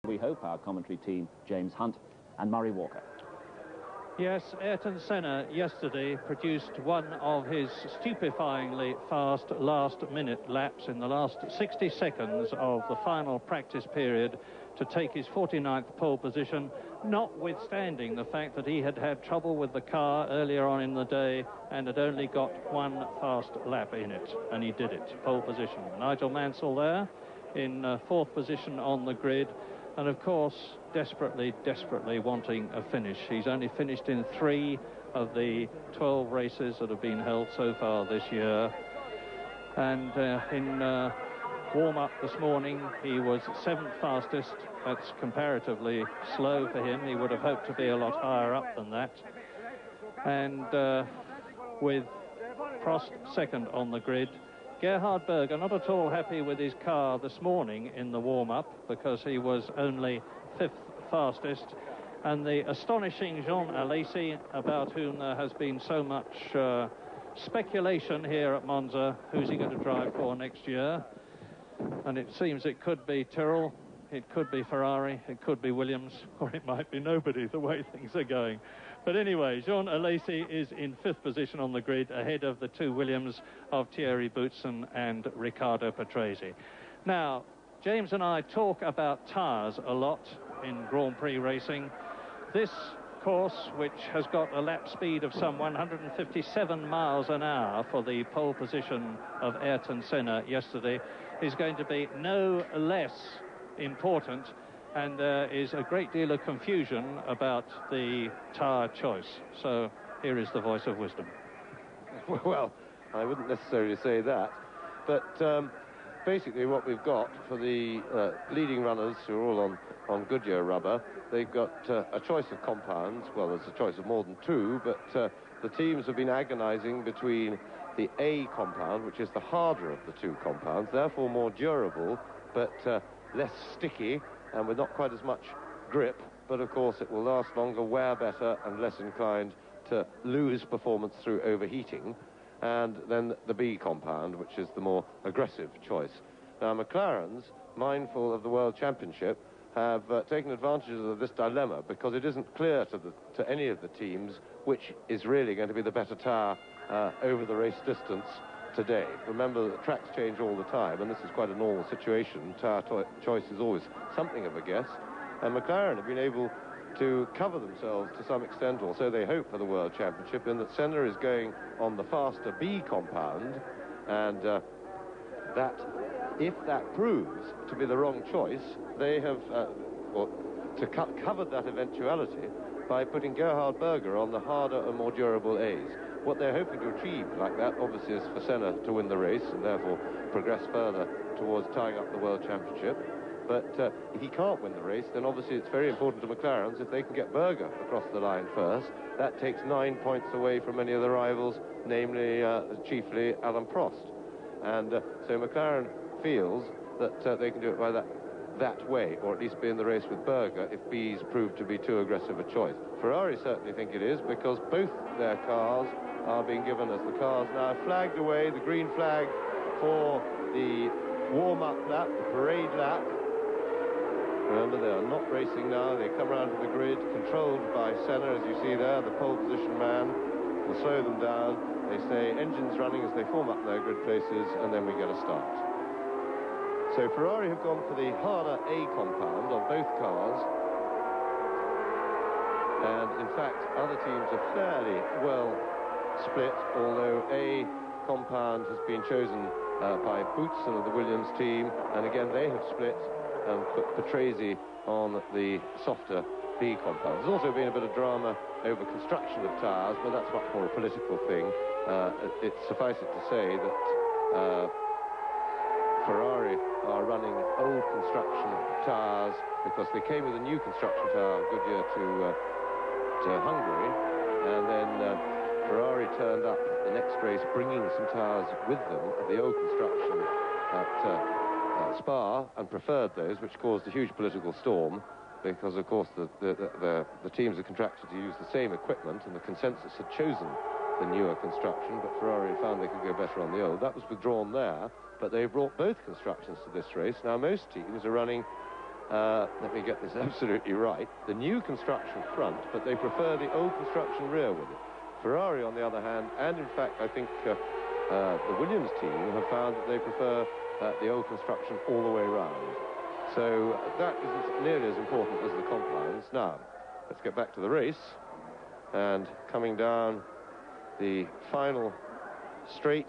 We hope our commentary team, James Hunt and Murray Walker. Yes, Ayrton Senna yesterday produced one of his stupefyingly fast last-minute laps in the last 60 seconds of the final practice period to take his 49th pole position, notwithstanding the fact that he had had trouble with the car earlier on in the day and had only got one fast lap in it, and he did it, pole position. Nigel Mansell there in fourth position on the grid, and of course desperately wanting a finish. He's only finished in 3 of the 12 races that have been held so far this year, and in warm-up this morning he was 7th fastest. That's comparatively slow for him. He would have hoped to be a lot higher up than that, and with Prost second on the grid. Gerhard Berger not at all happy with his car this morning in the warm-up because he was only 5th fastest, and the astonishing Jean Alesi, about whom there has been so much speculation here at Monza, who's he going to drive for next year? And it seems it could be Tyrrell, it could be Ferrari, it could be Williams, or it might be nobody, the way things are going. But anyway, Jean Alesi is in 5th position on the grid, ahead of the 2 Williams of Thierry Boutsen and Riccardo Patrese. Now, James and I talk about tyres a lot in Grand Prix racing. This course, which has got a lap speed of some 157 miles an hour for the pole position of Ayrton Senna yesterday, is going to be no less important, and there is a great deal of confusion about the tyre choice. So here is the voice of wisdom. Well, I wouldn't necessarily say that, but basically what we've got for the leading runners who are all on Goodyear rubber, they've got a choice of compounds. Well, there's a choice of more than 2, but the teams have been agonizing between the A compound, which is the harder of the 2 compounds, therefore more durable, but less sticky and with not quite as much grip, but of course it will last longer, wear better, and less inclined to lose performance through overheating. And then the B compound, which is the more aggressive choice. Now, McLaren's, mindful of the World Championship, have taken advantage of this dilemma, because it isn't clear to any of the teams which is really going to be the better tyre over the race distance today. Remember that tracks change all the time, and this is quite a normal situation. Tyre choice is always something of a guess, and McLaren have been able to cover themselves to some extent, or so they hope, for the World Championship, in that Senna is going on the faster B compound, and that, if that proves to be the wrong choice, they have covered that eventuality by putting Gerhard Berger on the harder and more durable A's. What they're hoping to achieve like that, obviously, is for Senna to win the race and therefore progress further towards tying up the World Championship. But if he can't win the race, then obviously it's very important to McLaren's if they can get Berger across the line first. That takes 9 points away from many of the rivals, namely, chiefly, Alain Prost. And so McLaren feels that they can do it by that way, or at least be in the race with Berger if B's proved to be too aggressive a choice. Ferrari certainly think it is, because both their cars are being given as the cars now flagged away, the green flag for the warm-up lap, the parade lap. Remember, they are not racing now. They come around to the grid, controlled by Senna, as you see there. The pole position man will slow them down. They say engines running as they form up their grid places, and then we get a start. So Ferrari have gone for the harder A compound on both cars. And in fact, other teams are fairly well split, although A compound has been chosen by Boutsen of the Williams team, and again they have split and put Patrese on the softer B compound. There's also been a bit of drama over construction of tyres, but that's much more a political thing. It's suffice it to say that Ferrari are running old construction tyres because they came with a new construction tyre, Goodyear, to Hungary, and then Ferrari turned up the next race bringing some tyres with them of the old construction at Spa, and preferred those, which caused a huge political storm, because of course the teams are contracted to use the same equipment, and the consensus had chosen the newer construction, but Ferrari found they could go better on the old. That was withdrawn there, but they brought both constructions to this race. Now most teams are running let me get this absolutely right, the new construction front, but they prefer the old construction rear with it. Ferrari, on the other hand, and in fact, I think the Williams team have found that they prefer the old construction all the way round. So that isn't nearly as important as the comp lines. Now, let's get back to the race. And coming down the final straight,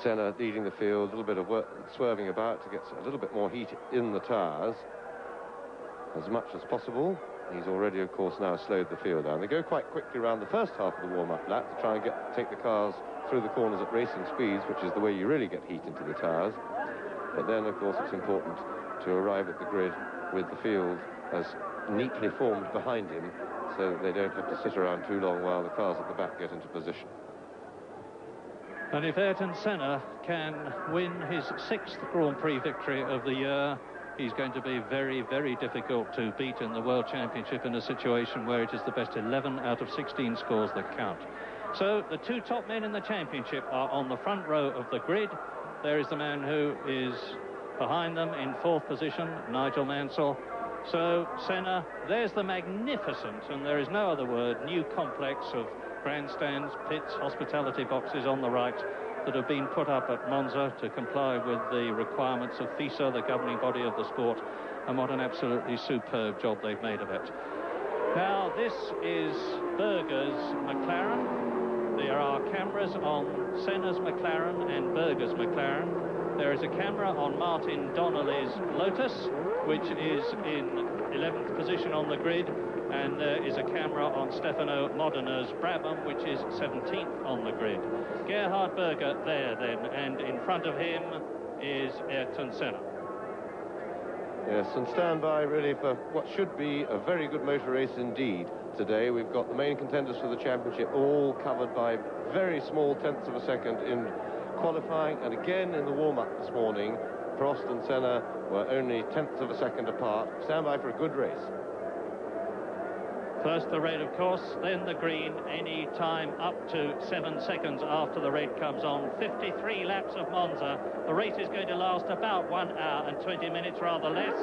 Senna leading the field, a little bit of work, swerving about to get a little bit more heat in the tyres as much as possible. He's already, of course, now slowed the field down. They go quite quickly around the first half of the warm-up lap to try and take the cars through the corners at racing speeds, which is the way you really get heat into the tyres. But then, of course, it's important to arrive at the grid with the field as neatly formed behind him so that they don't have to sit around too long while the cars at the back get into position. And if Ayrton Senna can win his 6th Grand Prix victory of the year, he's going to be very, very difficult to beat in the World Championship in a situation where it is the best 11 out of 16 scores that count. So the two top men in the championship are on the front row of the grid. There is the man who is behind them in 4th position, Nigel Mansell. So Senna, there's the magnificent, and there is no other word, new complex of grandstands, pits, hospitality boxes on the right that have been put up at Monza to comply with the requirements of FISA, the governing body of the sport, and what an absolutely superb job they've made of it. Now, this is Berger's McLaren. There are cameras on Senna's McLaren and Berger's McLaren. There is a camera on Martin Donnelly's Lotus, which is in 11th position on the grid, and there is a camera on Stefano Modena Brabham, which is 17th on the grid. Gerhard Berger there then, and in front of him is Ayrton Senna. Yes, and stand by really for what should be a very good motor race indeed today. We've got the main contenders for the championship all covered by very small tenths of a second in qualifying, and again in the warm-up this morning, Prost and Senna were only tenths of a second apart. Stand by for a good race. First the red, of course, then the green, any time up to 7 seconds after the red comes on. 53 laps of Monza. The race is going to last about 1 hour and 20 minutes, rather less.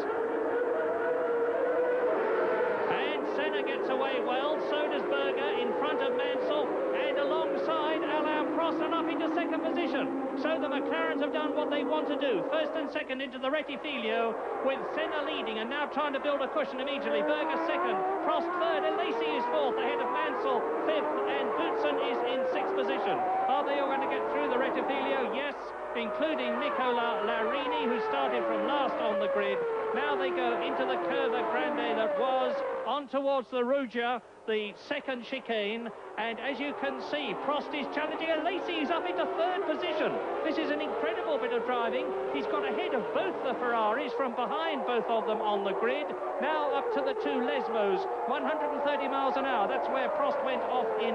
And Senna gets away well, so does Berger in front of Mansell, and alongside Alain Prost and up into 2nd position. So the McLarens have done what they want to do. 1st and 2nd into the Rettifilo, with Senna leading and now trying to build a cushion immediately. Berger 2nd, Prost 3rd, and Lacey is 4th, ahead of Mansell 5th, and Boutsen is in 6th position. Are they all going to get through the Rettifilo? Yes, including Nicola Larini, who started from last on the grid. Now they go into the Curva Grande that was on towards the Rugia, the 2nd chicane, and as you can see, Prost is challenging, and Lacey is up into 3rd position. This is an incredible bit of driving. He's got ahead of both the Ferraris, from behind both of them on the grid. Now up to the two Lesmos, 130 miles an hour. That's where Prost went off in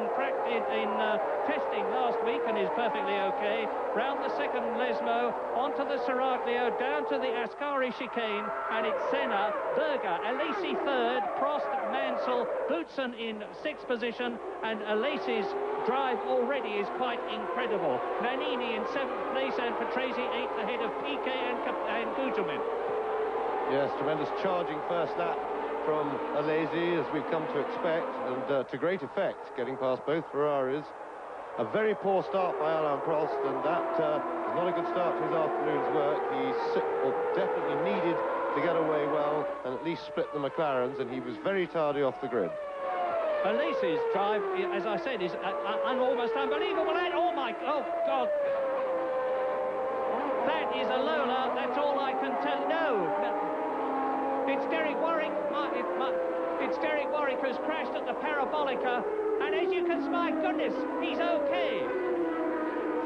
testing last week and is perfectly okay. Round the 2nd Lesmo, onto the Seraglio, down to the Ascari chicane, and it's Senna, Berger, Alesi 3rd, Prost, Mansell, Boutsen in 6th position, and Alesi's drive already is quite incredible. Nannini in 7th place, and Patrese 8th, ahead of Piquet and Gugelmin. Yes, tremendous charging first lap from Alesi, as we've come to expect, and to great effect, getting past both Ferraris. A very poor start by Alain Prost, and that is not a good start to his afternoon's work. He definitely needed to get away well and at least split the McLarens, and he was very tardy off the grid. Alesi's drive, as I said, is almost unbelievable. And oh God, that is a Lola. That's all I can tell. No, it's Derek Warwick. It's Derek Warwick who's crashed at the Parabolica, and as you can see, my goodness, he's okay.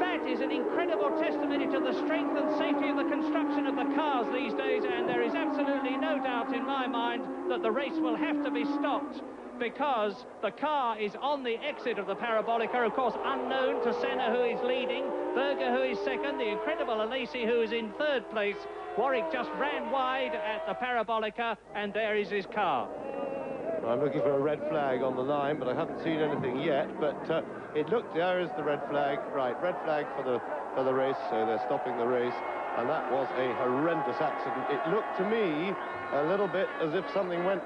That is an incredible testimony to the strength and safety of the construction of the cars these days, and there is absolutely no doubt in my mind that the race will have to be stopped, because the car is on the exit of the Parabolica, of course unknown to Senna, who is leading, Berger, who is 2nd, the incredible Alesi, who is in 3rd place. Warwick just ran wide at the Parabolica, and there is his car. I'm looking for a red flag on the line, but I haven't seen anything yet. But it looked, there is the red flag. Right, red flag for the race, so they're stopping the race. and that was a horrendous accident. It looked to me a little bit as if something went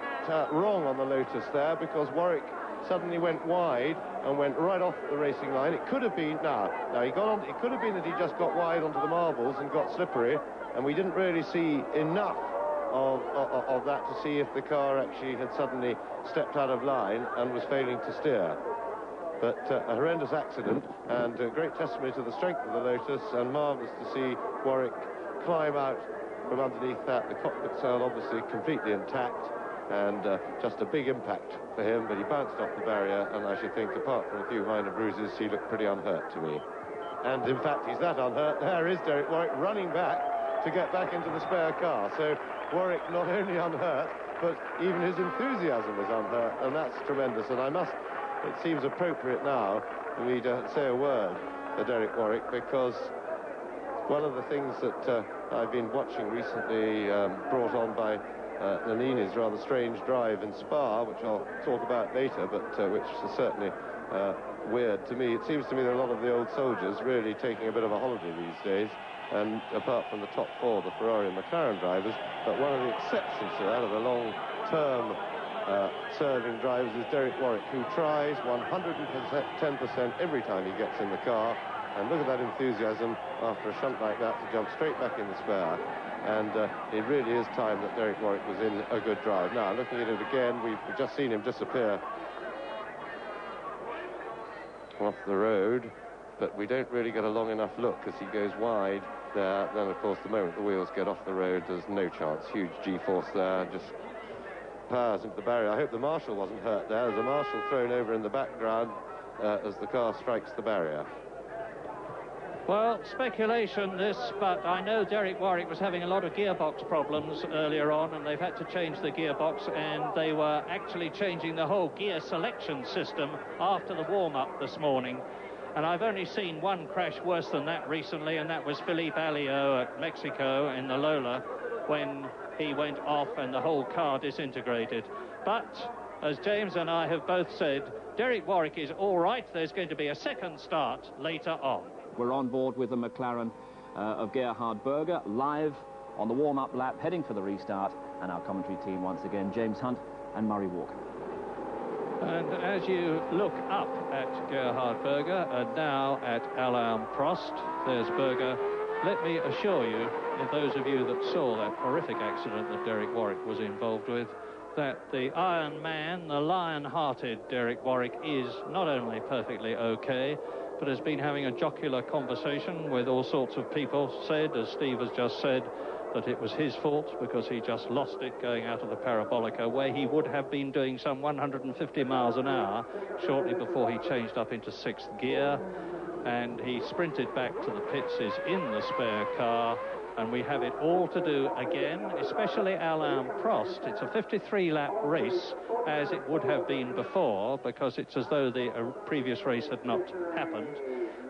wrong on the Lotus there, because Warwick suddenly went wide and went right off the racing line. It could have been, he got on, it could have been that he just got wide onto the marbles and got slippery, and we didn't really see enough of that to see if the car actually had suddenly stepped out of line and was failing to steer. But a horrendous accident, and a great testimony to the strength of the Lotus, and marvellous to see Warwick climb out from underneath that. The cockpit sail obviously completely intact, and just a big impact for him, but he bounced off the barrier, and I should think, apart from a few minor bruises, he looked pretty unhurt to me. And in fact, he's that unhurt. There is Derek Warwick running back to get back into the spare car. So Warwick not only unhurt, but even his enthusiasm is unhurt, and that's tremendous. And it seems appropriate now for me to say a word for Derek Warwick, because one of the things that I've been watching recently, brought on by Nannini's rather strange drive in Spa, which I'll talk about later, but which is certainly weird to me. It seems to me that a lot of the old soldiers really taking a bit of a holiday these days, and apart from the top four, the Ferrari and McLaren drivers, but one of the exceptions to that, of the long-term serving drivers, is Derek Warwick, who tries 110% every time he gets in the car. And look at that enthusiasm after a shunt like that to jump straight back in the spare. And it really is time that Derek Warwick was in a good drive. Now, looking at it again, we've just seen him disappear off the road, but we don't really get a long enough look as he goes wide there. Then, of course, the moment the wheels get off the road, there's no chance. Huge G-force there, just powers into the barrier. I hope the marshal wasn't hurt there. There's a marshal thrown over in the background as the car strikes the barrier. Well, speculation this, but I know Derek Warwick was having a lot of gearbox problems earlier on, and they've had to change the gearbox, and they were actually changing the whole gear selection system after the warm-up this morning. And I've only seen one crash worse than that recently, and that was Philippe Alliot at Mexico in the Lola, when he went off and the whole car disintegrated. But, as James and I have both said, Derek Warwick is all right. There's going to be a second start later on. We're on board with the McLaren of Gerhard Berger, live on the warm-up lap, heading for the restart, and our commentary team once again, James Hunt and Murray Walker. And as you look up at Gerhard Berger and now at Alain Prost, there's Berger. Let me assure you, those of you that saw that horrific accident that Derek Warwick was involved with, that the Iron Man, the lion-hearted Derek Warwick, is not only perfectly okay, but has been having a jocular conversation with all sorts of people. Said, as Steve has just said, that it was his fault because he just lost it going out of the Parabolica, where he would have been doing some 150 miles an hour shortly before he changed up into sixth gear. And he sprinted back to the pits, is in the spare car, and we have it all to do again, especially Alain Prost. It's a 53-lap race, as it would have been before, because it's as though the previous race had not happened.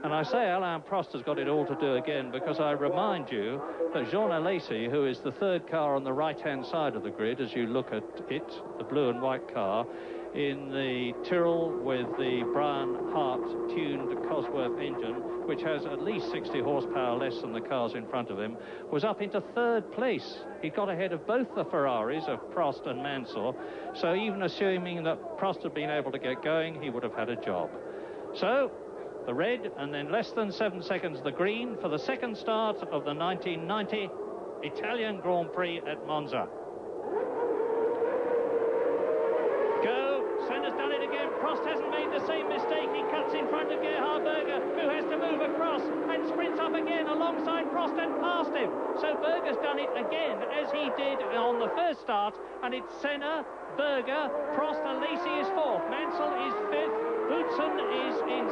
And I say Alain Prost has got it all to do again because I remind you that Jean Alesi, who is the third car on the right-hand side of the grid, as you look at it, the blue and white car, in the Tyrrell with the Brian Hart-tuned Cosworth engine, which has at least 60 horsepower less than the cars in front of him, was up into third place. He got ahead of both the Ferraris of Prost and Mansell, so even assuming that Prost had been able to get going, he would have had a job. So, the red, and then less than 7 seconds the green for the second start of the 1990 Italian Grand Prix at Monza. Senna's done it again. Prost hasn't made the same mistake. He cuts in front of Gerhard Berger, who has to move across and sprints up again alongside Prost and past him. So Berger's done it again, as he did on the first start, and it's Senna, Berger, Prost, Alesi is fourth, Mansell is fifth, Boutsen is in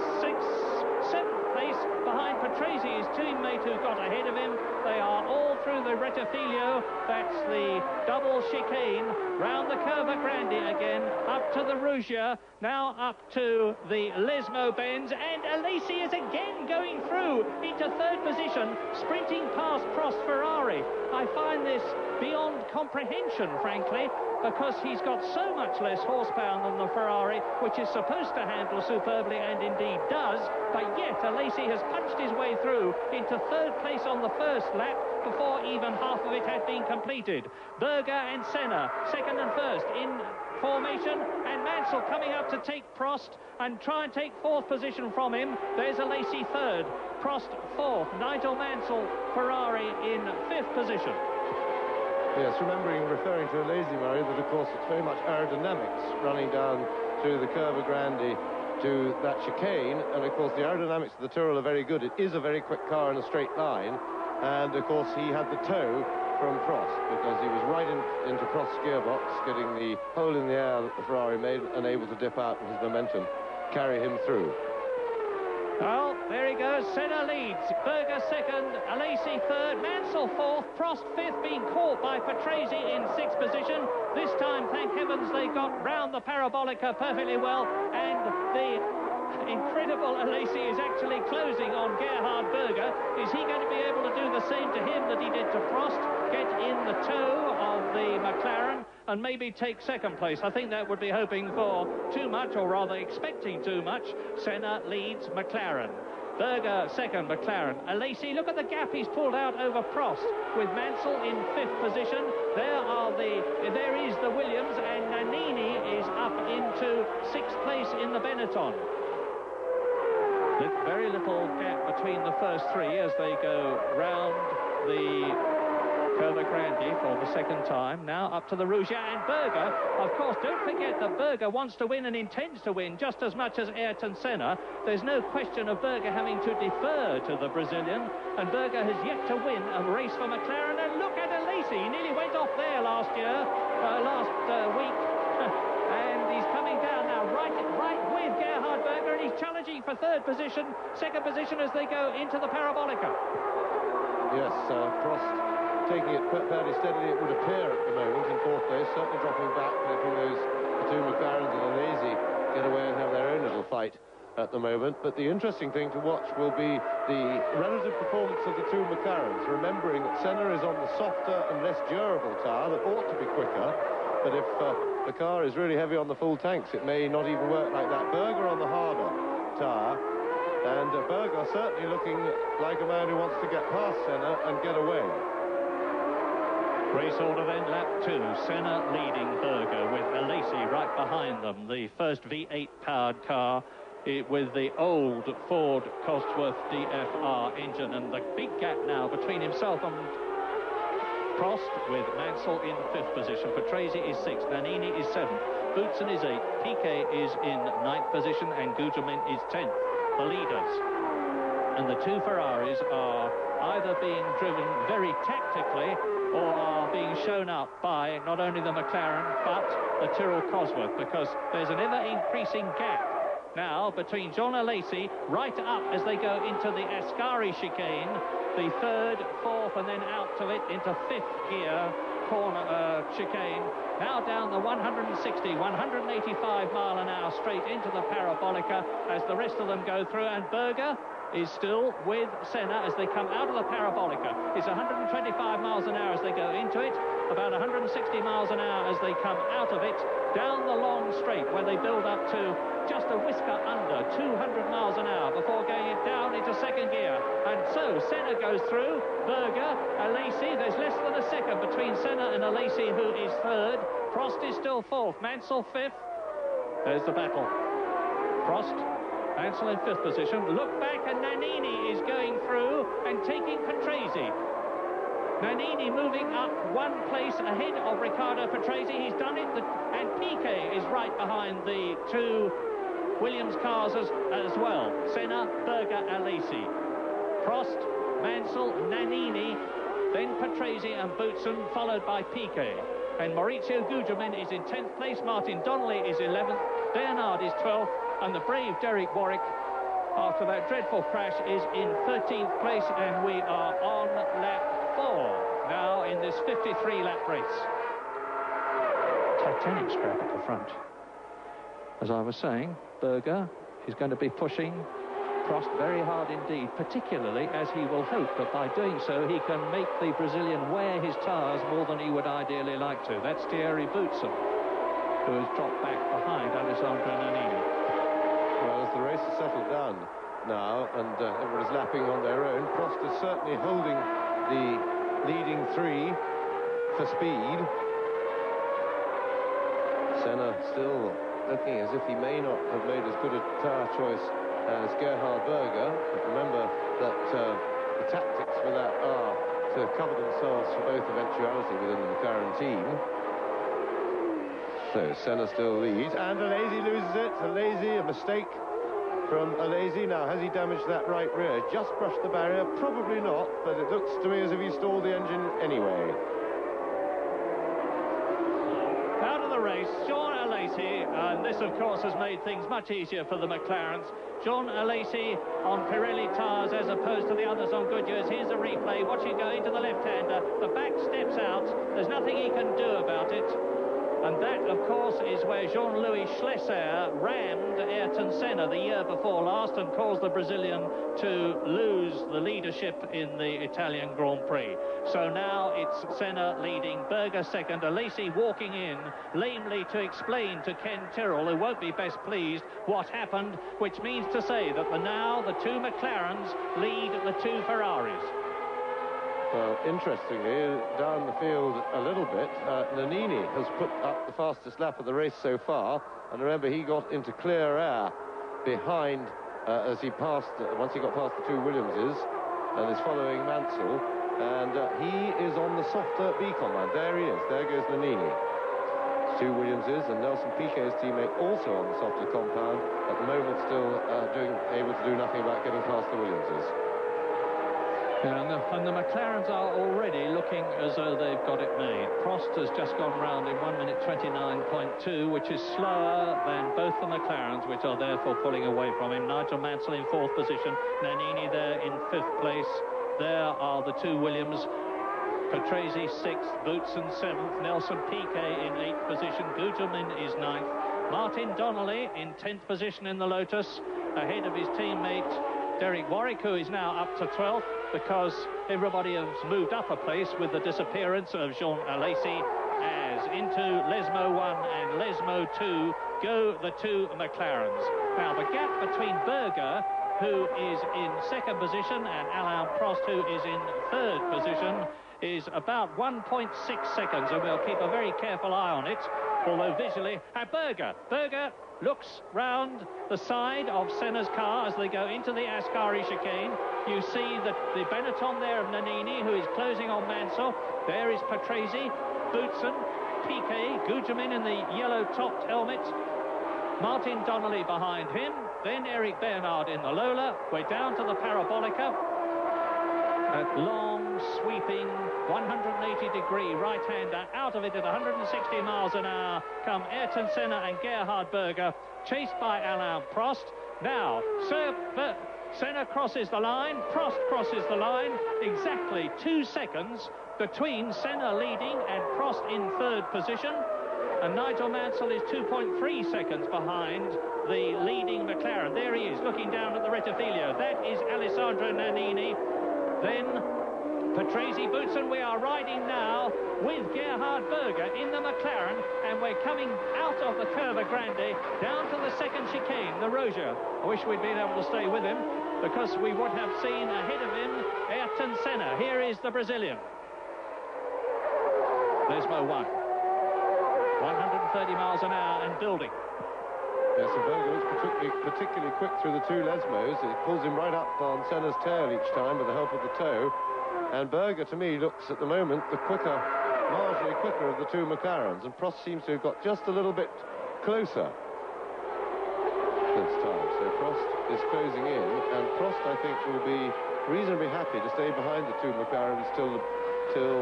seventh place behind Patrese, his teammate who got ahead of him. They are all through the Rettifilo. That's the double chicane round the Curva Grande again, up to the Rugia, now up to the Lesmo bends, and Alesi is again going through into third position, sprinting past Prost Ferrari. I find this beyond comprehension, frankly, because he's got so much less horsepower than the Ferrari, which is supposed to handle superbly, and indeed does, but yet Alesi has punched his way through into third place on the first lap before even half of it had been completed. Berger and Senna, second and first in formation, and Mansell coming up to take Prost and try and take fourth position from him. There's Alesi third, Prost fourth, Nigel Mansell, Ferrari in fifth position. Yes, referring to Alesi, Murray, that of course it's very much aerodynamics running down through the Curva Grande to that chicane, and of course the aerodynamics of the Tyrrell are very good. It is a very quick car in a straight line, and of course he had the tow from Prost because he was right into Prost's gearbox, getting the hole in the air that the Ferrari made, and able to dip out and his momentum carry him through. Well, there he goes. Senna leads. Berger second, Alesi third, Mansell fourth, Prost fifth, being caught by Patrese in sixth position. This time, thank heavens, they got round the parabolica perfectly well, and the incredible Alesi is actually closing on Gerhard Berger. Is he going to be able to do the same to him that he did to Prost? Get in the tow of the McLaren and maybe take second place? I think that would be hoping for too much, or rather expecting too much. Senna leads McLaren. Berger second, McLaren. Alesi, look at the gap he's pulled out over Prost, with Mansell in fifth position. There is the Williams, and Nannini is up into sixth place in the Benetton. Very little gap between the first three as they go round the Curva Grande for the second time. Now up to the Rouge, and Berger, of course, don't forget that Berger wants to win and intends to win just as much as Ayrton Senna. There's no question of Berger having to defer to the Brazilian, and Berger has yet to win a race for McLaren. And look at Alesi, he nearly went off there last week, and he's coming down now right with Gerhard Berger, and he's challenging for third position, second position as they go into the parabolica. Yes, Prost taking it fairly steadily, it would appear, at the moment, in fourth place, certainly dropping back, letting the two McLarens and Alesi get away and have their own little fight at the moment. But the interesting thing to watch will be the relative performance of the two McLarens, remembering that Senna is on the softer and less durable tyre that ought to be quicker, but if the car is really heavy on the full tanks, it may not even work like that. Berger on the harder tyre, and Berger certainly looking like a man who wants to get past Senna and get away. Race order then, lap 2. Senna leading Berger with Alesi right behind them. The first V8 powered car with the old Ford Cosworth DFR engine, and the big gap now between himself and Prost, with Mansell in fifth position. Patrese is sixth, Nannini is seventh, Boutsen is eighth, Piquet is in ninth position, and Gugelmin is 10th, the leaders. And the two Ferraris are either being driven very tactically or are being shown up by not only the McLaren but the Tyrrell Cosworth, because there's an ever-increasing gap now between John Alesi right up as they go into the Ascari chicane, the third, fourth, and then out of it into fifth gear corner chicane. Now down the 160, 185 mile an hour straight into the parabolica as the rest of them go through, and Berger is still with Senna as they come out of the parabolica. It's 125 miles an hour as they go into it, about 160 miles an hour as they come out of it, down the long straight where they build up to just a whisker under 200 miles an hour before going it down into second gear. And so Senna goes through, Berger, Alesi, there's less than a second between Senna and Alesi, who is third. Prost is still fourth, Mansell fifth. There's the battle. Prost, Mansell in fifth position. Look back, and Nannini is going through and taking Patrese. Nannini moving up one place ahead of Riccardo Patrese. He's done it, and Piquet is right behind the two Williams cars as well. Senna, Berger, Alesi. Prost, Mansell, Nannini, then Patrese and Boutsen, followed by Piquet. And Maurizio Gugelmin is in 10th place. Martin Donnelly is 11th. Bernard is 12th. And the brave Derek Warwick, after that dreadful crash, is in 13th place. And we are on lap 4 now in this 53-lap race. Titanic scrap at the front. As I was saying, Berger is going to be pushing Prost very hard indeed, particularly as he will hope that by doing so he can make the Brazilian wear his tyres more than he would ideally like to. That's Thierry Boutsen, who has dropped back behind Alessandro Nannini. Well, as the race has settled down now and everybody's lapping on their own, Prost is certainly holding the leading three for speed. Senna still looking as if he may not have made as good a tyre choice as Gerhard Berger, but remember that the tactics for that are to cover themselves for both eventuality within the McLaren team. So Senna still leads, and Alesi loses it. A mistake from Alesi. Now, has he damaged that right rear? Just brushed the barrier? Probably not, but it looks to me as if he stalled the engine anyway. Out of the race, Jean Alesi, and this of course has made things much easier for the McLarens. Jean Alesi on Pirelli tyres as opposed to the others on Goodyear's. Here's a replay. Watch it go into the left-hander. The back steps out. There's nothing he can do about it. And that, of course, is where Jean-Louis Schlesser rammed Ayrton Senna the year before last and caused the Brazilian to lose the leadership in the Italian Grand Prix. So now it's Senna leading, Berger second, Alesi walking in lamely to explain to Ken Tyrrell, who won't be best pleased, what happened, which means to say that now the two McLarens lead the two Ferraris. Well, interestingly, down the field a little bit, Nannini has put up the fastest lap of the race so far, and remember he got into clear air behind as he passed, once he got past the two Williamses, and is following Mansell, and he is on the softer Beacon line. There he is, there goes Nannini. Two Williamses, and Nelson Piquet's teammate also on the softer compound, at the moment still able to do nothing about getting past the Williamses. Yeah, and the McLarens are already looking as though they've got it made. Prost has just gone round in 1 minute 29.2, which is slower than both the McLarens, which are therefore pulling away from him. Nigel Mansell in 4th position, Nannini there in 5th place. There are the two Williams. Patrese 6th, Boutsen 7th, Nelson Piquet in 8th position, Gugelmin is 9th, Martin Donnelly in 10th position in the Lotus, ahead of his teammate Derek Warwick, who is now up to 12th, because everybody has moved up a place with the disappearance of Jean Alesi, as into Lesmo 1 and Lesmo 2 go the two McLarens. Now, the gap between Berger, who is in 2nd position, and Alain Prost, who is in 3rd position, is about 1.6 seconds, and we'll keep a very careful eye on it, although visually... Berger looks round the side of Senna's car as they go into the Ascari chicane. You see that the Benetton there of Nannini, who is closing on Mansell. There is Patrese, Boutsen, Piquet, Gugelmin in the yellow-topped helmet, Martin Donnelly behind him, then Eric Bernard in the Lola. We're down to the Parabolica. That long, sweeping, 180-degree right-hander. Out of it at 160 miles an hour come Ayrton Senna and Gerhard Berger, chased by Alain Prost. Now, Senna crosses the line, Prost crosses the line. Exactly 2 seconds between Senna leading and Prost in 3rd position. And Nigel Mansell is 2.3 seconds behind the leading McLaren. There he is, looking down at the Rettifilio. That is Alessandro Nannini. Then Patrese, Boutsen. We are riding now with Gerhard Berger in the McLaren, and we're coming out of the Curva Grande down to the 2nd chicane, the Roja. I wish we'd been able to stay with him, because we would have seen ahead of him Ayrton Senna. Here is the Brazilian. Lesmo 1. 130 miles an hour and building. Yes, and Berger looks particularly quick through the two Lesmos. It pulls him right up on Senna's tail each time with the help of the toe. And Berger, to me, looks at the moment the quicker, marginally quicker of the two McLarens. And Prost seems to have got just a little bit closer this time. So Prost is closing in, and Prost, I think, will be reasonably happy to stay behind the two McLarens till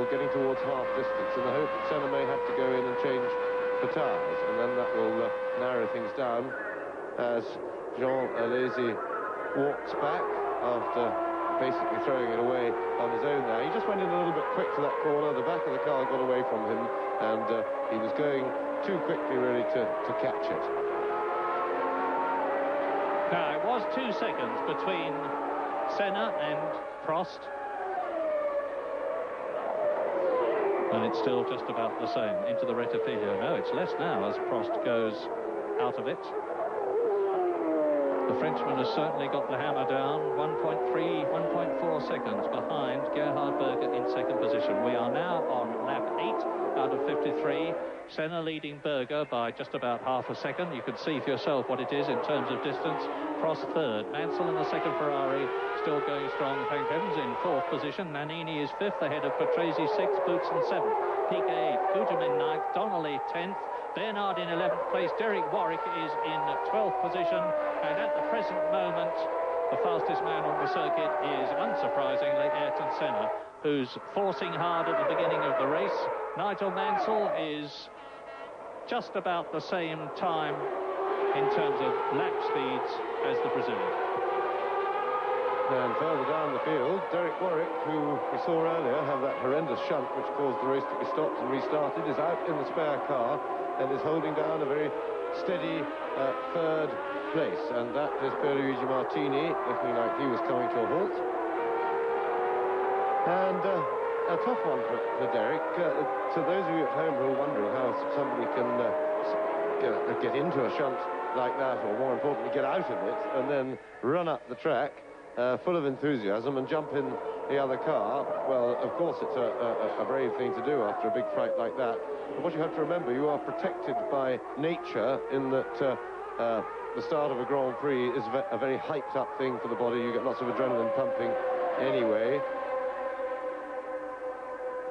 getting towards half distance, in the hope that Senna may have to go in and change the tyres, and then that will narrow things down as Jean Alesi walks back after basically throwing it away on his own there. He just went in a little bit quick to that corner. The back of the car got away from him, and he was going too quickly really to catch it. Now, it was 2 seconds between Senna and Prost. And it's still just about the same. Into the Rettifilo. No, it's less now as Prost goes out of it. The Frenchman has certainly got the hammer down. 1.3, 1.4 seconds behind Gerhard Berger in second position. We are now on lap 8 out of 53. Senna leading Berger by just about half a second. You can see for yourself what it is in terms of distance. Prost third. Mansell in the second Ferrari, still going strong. Thank heavens in fourth position. Nannini is fifth, ahead of Patrese sixth, Boutsen seventh. Piquet eighth, Gugelmin ninth, Donnelly 10th. Bernard in 11th place. Derek Warwick is in 12th position. And at the present moment, the fastest man on the circuit is, unsurprisingly, Ayrton Senna, who's forcing hard at the beginning of the race. Nigel Mansell is just about the same time in terms of lap speeds as the Brazilian. And further down the field, Derek Warwick, who we saw earlier have that horrendous shunt which caused the race to be stopped and restarted, is out in the spare car and is holding down a very steady third place. And that is Pierluigi Martini, looking like he was coming to a halt. And a tough one for Derek. To those of you at home who are wondering how somebody can get into a shunt like that, or more importantly, get out of it, and then run up the track full of enthusiasm and jump in the other car, well, of course, it's a brave thing to do after a big fright like that. But what you have to remember, you are protected by nature in that the start of a Grand Prix is a very hyped-up thing for the body. You get lots of adrenaline pumping anyway.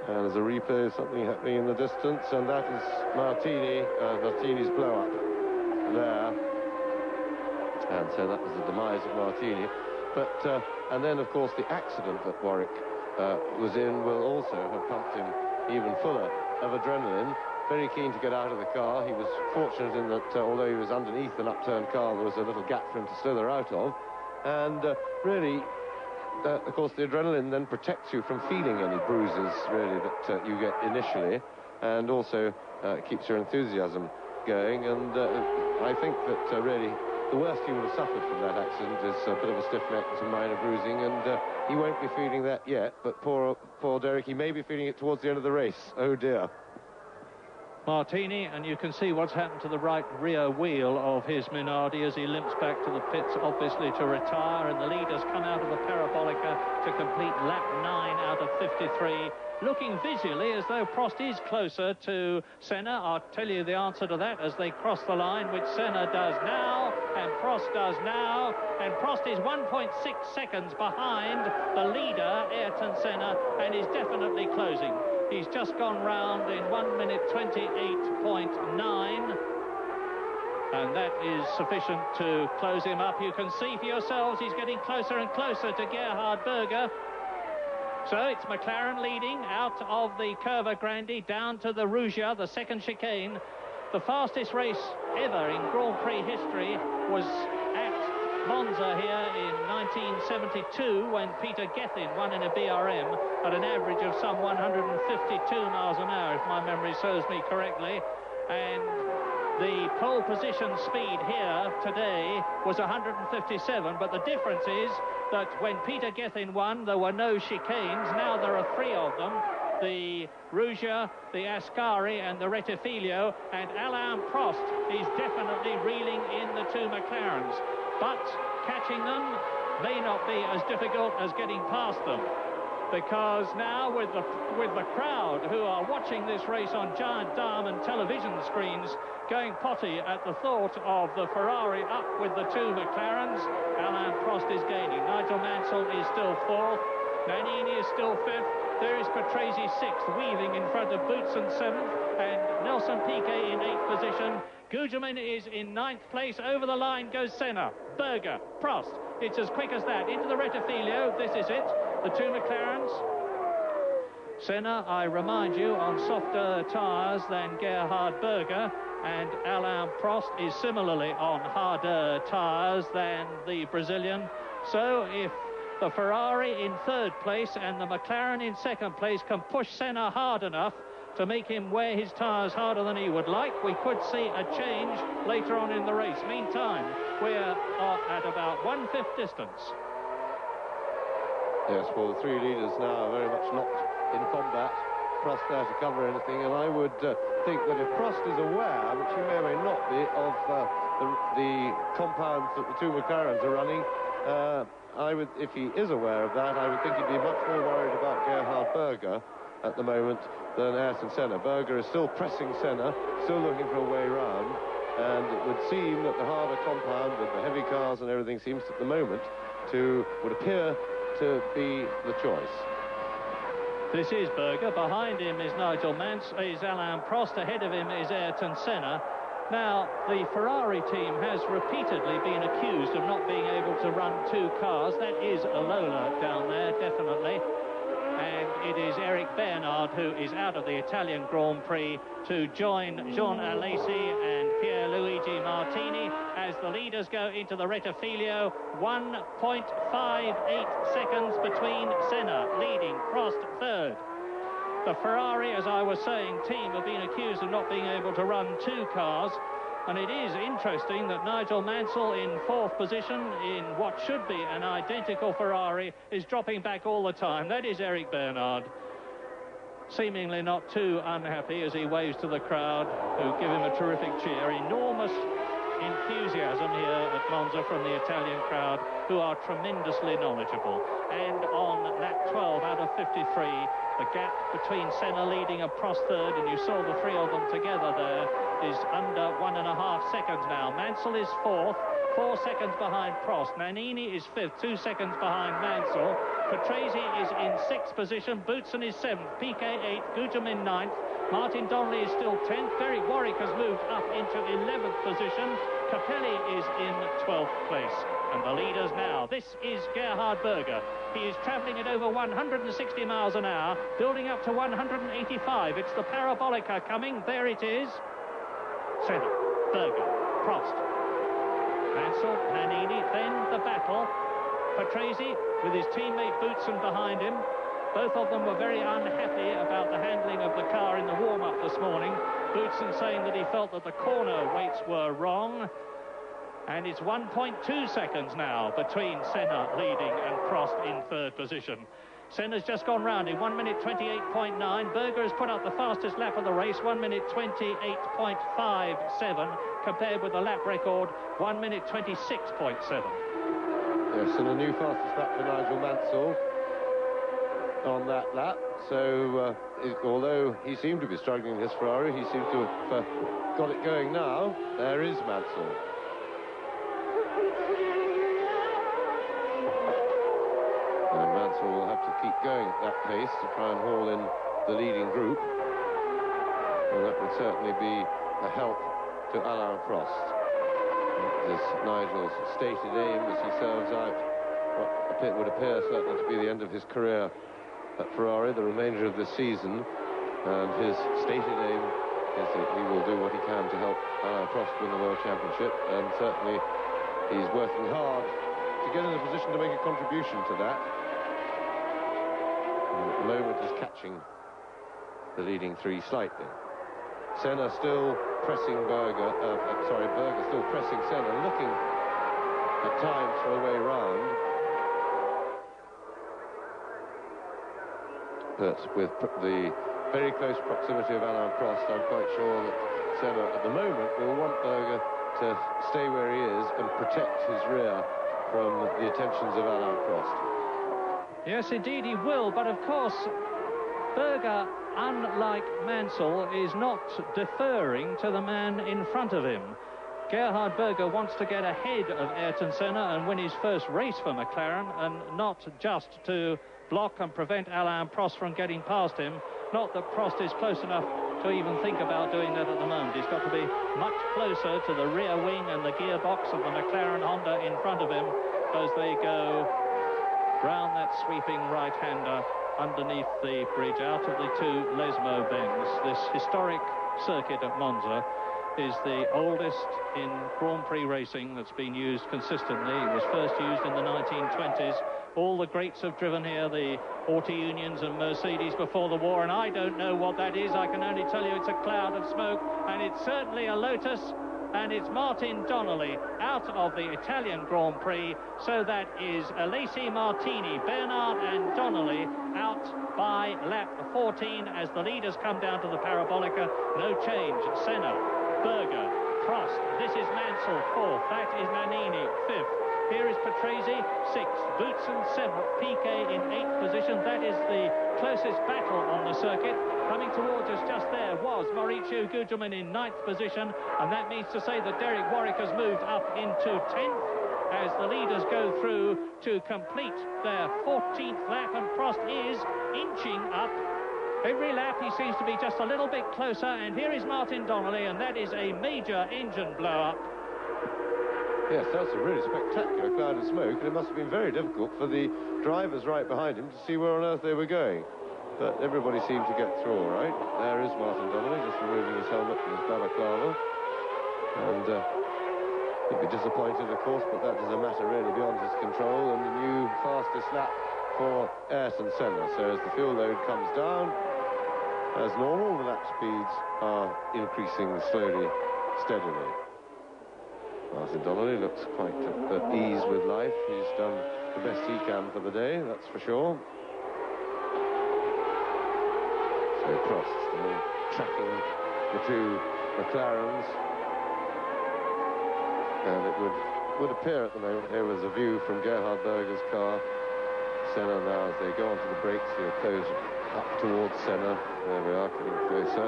And there's a replay of something happening in the distance, and that is Martini's blow-up there. And so that was the demise of Martini. But, and then, of course, the accident that Warwick was in will also have pumped him even fuller of adrenaline. Very keen to get out of the car. He was fortunate in that, although he was underneath an upturned car, there was a little gap for him to slither out of. And really, of course, the adrenaline then protects you from feeling any bruises, really, that you get initially, and also keeps your enthusiasm going. And I think that really the worst he would have suffered from that accident is a bit of a stiff neck and some minor bruising, and he won't be feeling that yet. But poor Derek, he may be feeling it towards the end of the race. Oh dear. Martini, and you can see what's happened to the right rear wheel of his Minardi as he limps back to the pits, obviously to retire, and the leaders come out of the Parabolica to complete lap 9 out of 53, looking visually as though Prost is closer to Senna. I'll tell you the answer to that as they cross the line, which Senna does now, and Prost does now, and Prost is 1.6 seconds behind the leader, Ayrton Senna, and is definitely closing. He's just gone round in 1 minute 28.9, and that is sufficient to close him up. You can see for yourselves he's getting closer and closer to Gerhard Berger. So it's McLaren leading out of the Curva Grande down to the Rugia, the second chicane. The fastest race ever in Grand Prix history was at Monza here in 1972 when Peter Gethin won in a BRM at an average of some 152 miles an hour, if my memory serves me correctly. And the pole position speed here today was 157, but the difference is that when Peter Gethin won, there were no chicanes. Now there are 3 of them: the Rugia, the Ascari and the Rettifilo, and Alain Prost is definitely reeling in the 2 McLarens. But catching them may not be as difficult as getting past them, because now with the crowd who are watching this race on giant diamond television screens going potty at the thought of the Ferrari up with the 2 McLarens, Alain Prost is gaining. Nigel Mansell is still 4th. Nannini is still 5th. There is Patrese 6th, weaving in front of Boutsen 7th, and Nelson Piquet in 8th position. Gugelmin is in 9th place. Over the line goes Senna, Berger, Prost. It's as quick as that. Into the Rettifilo. This is it. The 2 McLarens. Senna, I remind you, on softer tyres than Gerhard Berger, and Alain Prost is similarly on harder tyres than the Brazilian. So if the Ferrari in 3rd place and the McLaren in 2nd place can push Senna hard enough, to make him wear his tyres harder than he would like. We could see a change later on in the race. Meantime, we're at about 1/5 distance. Yes, well, the three leaders now are very much locked in combat. Prost there to cover anything, and I would think that if Prost is aware, which he may or may not be, of the compounds that the two McLarens are running, if he is aware of that, I would think he'd be much more worried about Gerhard Berger at the moment than Ayrton Senna. Berger is still pressing Senna, still looking for a way round, and it would seem that the harder compound with the heavy cars and everything seems at the moment would appear to be the choice. This is Berger. Behind him is Alain Prost. Ahead of him is Ayrton Senna. Now, the Ferrari team has repeatedly been accused of not being able to run two cars. That is a Lola down there, definitely. And it is Eric Bernard who is out of the Italian Grand Prix to join Jean Alesi and Pierluigi Martini as the leaders go into the Rettifilo. 1.58 seconds between Senna leading, Prost third. The Ferrari, as I was saying, team have been accused of not being able to run two cars. And it is interesting that Nigel Mansell in fourth position in what should be an identical Ferrari is dropping back all the time. That is Eric Bernard, seemingly not too unhappy as he waves to the crowd, who give him a terrific cheer. Enormous enthusiasm here at Monza from the Italian crowd, who are tremendously knowledgeable. And on lap 12 out of 53, the gap between Senna leading and Prost third, and you saw the three of them together there, is under 1.5 seconds now. Mansell is fourth, 4 seconds behind Prost. Nannini is fifth, 2 seconds behind Mansell. Patrese is in sixth position. Boutsen is seventh. Piquet eighth. Gugelmin ninth. Martin Donnelly is still 10th. Derek Warwick has moved up into 11th position. Capelli is in 12th place. And the leaders now. This is Gerhard Berger. He is travelling at over 160 miles an hour, building up to 185. It's the Parabolica coming. There it is. Senna, Berger, Prost, Mansell, Nannini, then the battle. Patrese with his teammate Boutsen behind him. Both of them were very unhappy about the handling of the car in the warm-up this morning. Boutsen saying that he felt that the corner weights were wrong. And it's 1.2 seconds now between Senna leading and Prost in third position. Senna's just gone round in 1 minute 28.9. Berger has put up the fastest lap of the race, 1 minute 28.57, compared with the lap record, 1 minute 26.7. Yes, and a new fastest lap for Nigel Mansell on that lap. So, although he seemed to be struggling in his Ferrari, he seems to have got it going now. There is Mansell. Will have to keep going at that pace to try and haul in the leading group, and that would certainly be a help to Alain Prost. This Nigel's stated aim as he serves out what would appear certainly to be the end of his career at Ferrari, the remainder of this season, and his stated aim is that he will do what he can to help Alain Prost win the World Championship, and certainly he's working hard to get in a position to make a contribution to that. At the moment is catching the leading three slightly. Senna still pressing Berger still pressing Senna, looking at times for a way round. But with the very close proximity of Alain Prost, I'm quite sure that Senna at the moment will want Berger to stay where he is and protect his rear from the attentions of Alain Prost. Yes, indeed he will, but of course Berger, unlike Mansell, is not deferring to the man in front of him. Gerhard Berger wants to get ahead of Ayrton Senna and win his first race for McLaren, and not just to block and prevent Alain Prost from getting past him. Not that Prost is close enough to even think about doing that at the moment. He's got to be much closer to the rear wing and the gearbox of the McLaren Honda in front of him as they go round that sweeping right-hander underneath the bridge out of the two Lesmo bends. This historic circuit at Monza is the oldest in Grand Prix racing that's been used consistently. It was first used in the 1920s. All the greats have driven here, the Auto Unions and Mercedes before the war, and I don't know what that is. I can only tell you it's a cloud of smoke, and it's certainly a Lotus, and it's Martin Donnelly out of the Italian Grand Prix. So that is Alessi Martini, Bernard and Donnelly out by lap 14 as the leaders come down to the Parabolica. No change. Senna, Berger, Prost. This is Mansell, 4th. That is Nannini, 5th. Here is Patrese, 6th. Boutsen, 7th. Piquet in 8th position. That is the closest battle on the circuit. Coming towards us just there was Mauricio Gugelmin in 9th position, and that means to say that Derek Warwick has moved up into 10th as the leaders go through to complete their 14th lap, and Prost is inching up. Every lap he seems to be just a little bit closer, and here is Martin Donnelly, and that is a major engine blow-up. Yes, that's a really spectacular cloud of smoke, and it must have been very difficult for the drivers right behind him to see where on earth they were going. But everybody seemed to get through all right. There is Martin Donnelly, just removing his helmet and his balaclava. And he'd be disappointed, of course, but that is a matter really beyond his control. And the new fastest lap for Ayrton Senna. So as the fuel load comes down, as normal, the lap speeds are increasing slowly, steadily. Martin Donnelly looks quite at ease with life. He's done the best he can for the day, that's for sure. So Prost still tracking the two McLarens. And it would appear at the moment here was a view from Gerhard Berger's car. Senna now, as they go onto the brakes, he'll close up towards Senna. There we are, getting closer.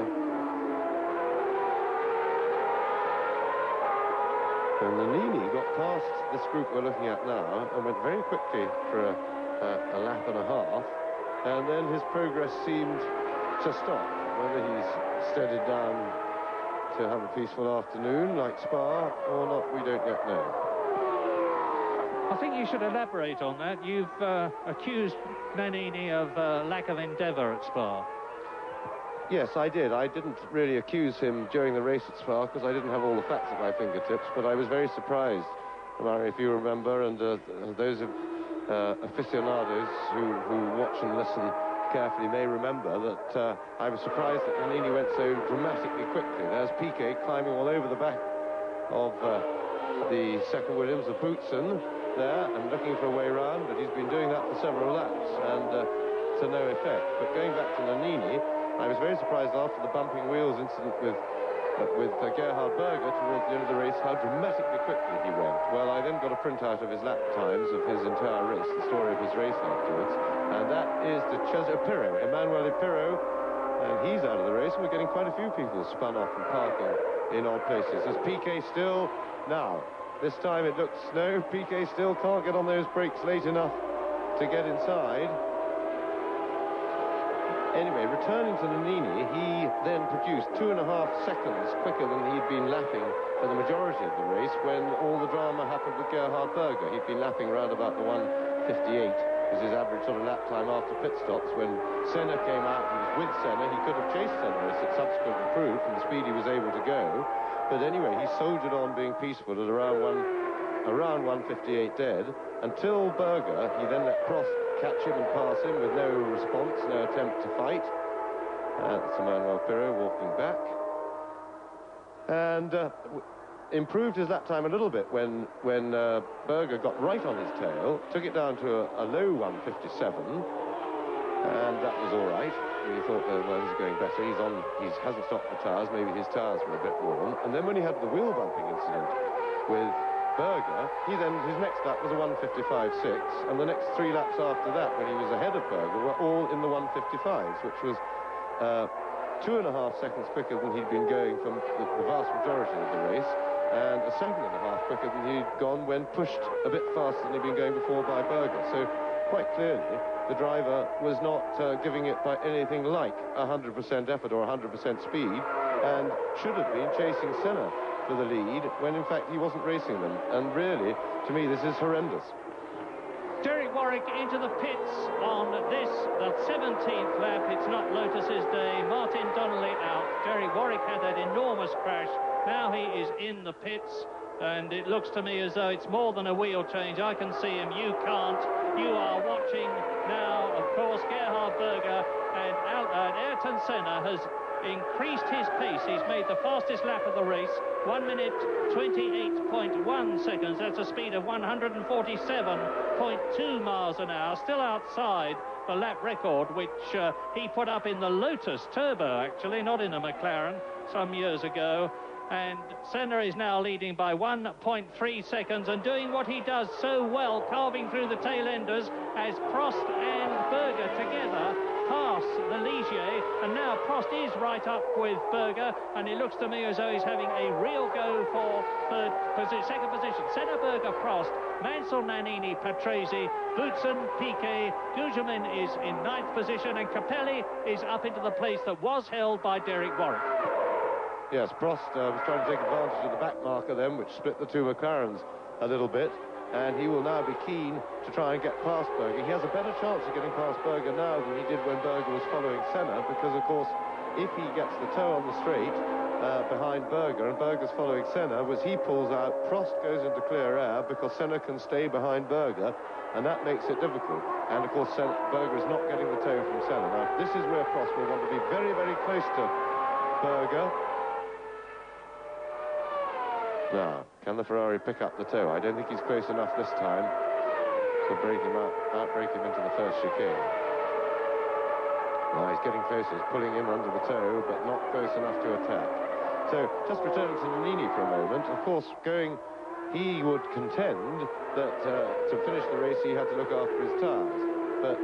And Nannini got past this group we're looking at now and went very quickly for a lap and a half. And then his progress seemed to stop. Whether he's steadied down to have a peaceful afternoon like Spa or not, we don't yet know. I think you should elaborate on that. You've accused Nannini of lack of endeavour at Spa. Yes, I did. I didn't really accuse him during the race at Spa because I didn't have all the facts at my fingertips, but I was very surprised, Murray, if you remember, and those aficionados who watch and listen carefully may remember that I was surprised that Nannini went so dramatically quickly. There's Piquet climbing all over the back of the second Williams, the Boutsen, there, and looking for a way round, but he's been doing that for several laps, and to no effect. But going back to Nannini, I was very surprised after the bumping wheels incident with Gerhard Berger towards the end of the race how dramatically quickly he went. Well, I then got a printout of his lap times of his entire race, the story of his race afterwards, and that is the Pirro, Emanuele Pirro, and he's out of the race, and we're getting quite a few people spun off and parking in odd places. As Piquet still, now, this time it looks, no, Piquet still can't get on those brakes late enough to get inside. Anyway, returning to Nannini, he then produced 2.5 seconds quicker than he'd been lapping for the majority of the race when all the drama happened with Gerhard Berger. He'd been lapping around about the 1:58 was his average sort of lap time after pit stops. When Senna came out and was with Senna, he could have chased Senna, as it subsequently proved, from the speed he was able to go. But anyway, he soldiered on being peaceful at around 1:58 dead, until Berger. He then let Prost catch him and pass him with no response, no attempt to fight. That's Emanuele Pirro walking back. And improved his lap time a little bit when Berger got right on his tail, took it down to a low 1:57, and that was all right. We thought, well, he's going better. He hasn't stopped the tyres. Maybe his tyres were a bit worn. And then when he had the wheel bumping incident with Berger, his next lap was a 1:55.6, and the next 3 laps after that, when he was ahead of Berger, were all in the 1:55s, which was 2.5 seconds quicker than he'd been going from the vast majority of the race, and a 2.5 quicker than he'd gone when pushed a bit faster than he'd been going before by Berger. So quite clearly, the driver was not giving it by anything like 100% effort or 100% speed, and should have been chasing Senna for the lead when in fact he wasn't racing them. And really, to me, this is horrendous. Derek Warwick into the pits on this, the 17th lap. It's not Lotus's day. Martin Donnelly out. Derek Warwick had that enormous crash. Now he is in the pits, and it looks to me as though it's more than a wheel change. I can see him. You can't. You are watching now, of course, Gerhard Berger, and Ayrton Senna has increased his pace. He's made the fastest lap of the race, 1 minute 28.1 seconds. That's a speed of 147.2 miles an hour, still outside the lap record, which he put up in the Lotus Turbo, actually, not in a McLaren, some years ago. And Senna is now leading by 1.3 seconds and doing what he does so well, carving through the tail-enders as Prost and Berger together pass the Ligier, and now Prost is right up with Berger, and it looks to me as though he's having a real go for second position. Senna, Berger, Prost, Mansell, Nannini, Patrese, Boutsen, Piquet, Gugelmin is in 9th position, and Capelli is up into the place that was held by Derek Warwick. Yes, Prost was trying to take advantage of the back marker then, which split the two McLarens a little bit, and he will now be keen to try and get past Berger. He has a better chance of getting past Berger now than he did when Berger was following Senna, because, of course, if he gets the toe on the straight behind Berger, and Berger's following Senna, as he pulls out, Prost goes into clear air because Senna can stay behind Berger, and that makes it difficult. And, of course, Berger is not getting the toe from Senna. Now, this is where Prost will want to be very, very close to Berger. Now, can the Ferrari pick up the toe? I don't think he's close enough this time to break him outbreak him into the first chicane. Now he's getting closer, he's pulling him under the toe, but not close enough to attack. So, just returning to Nannini for a moment, of course, he would contend that to finish the race he had to look after his tyres, but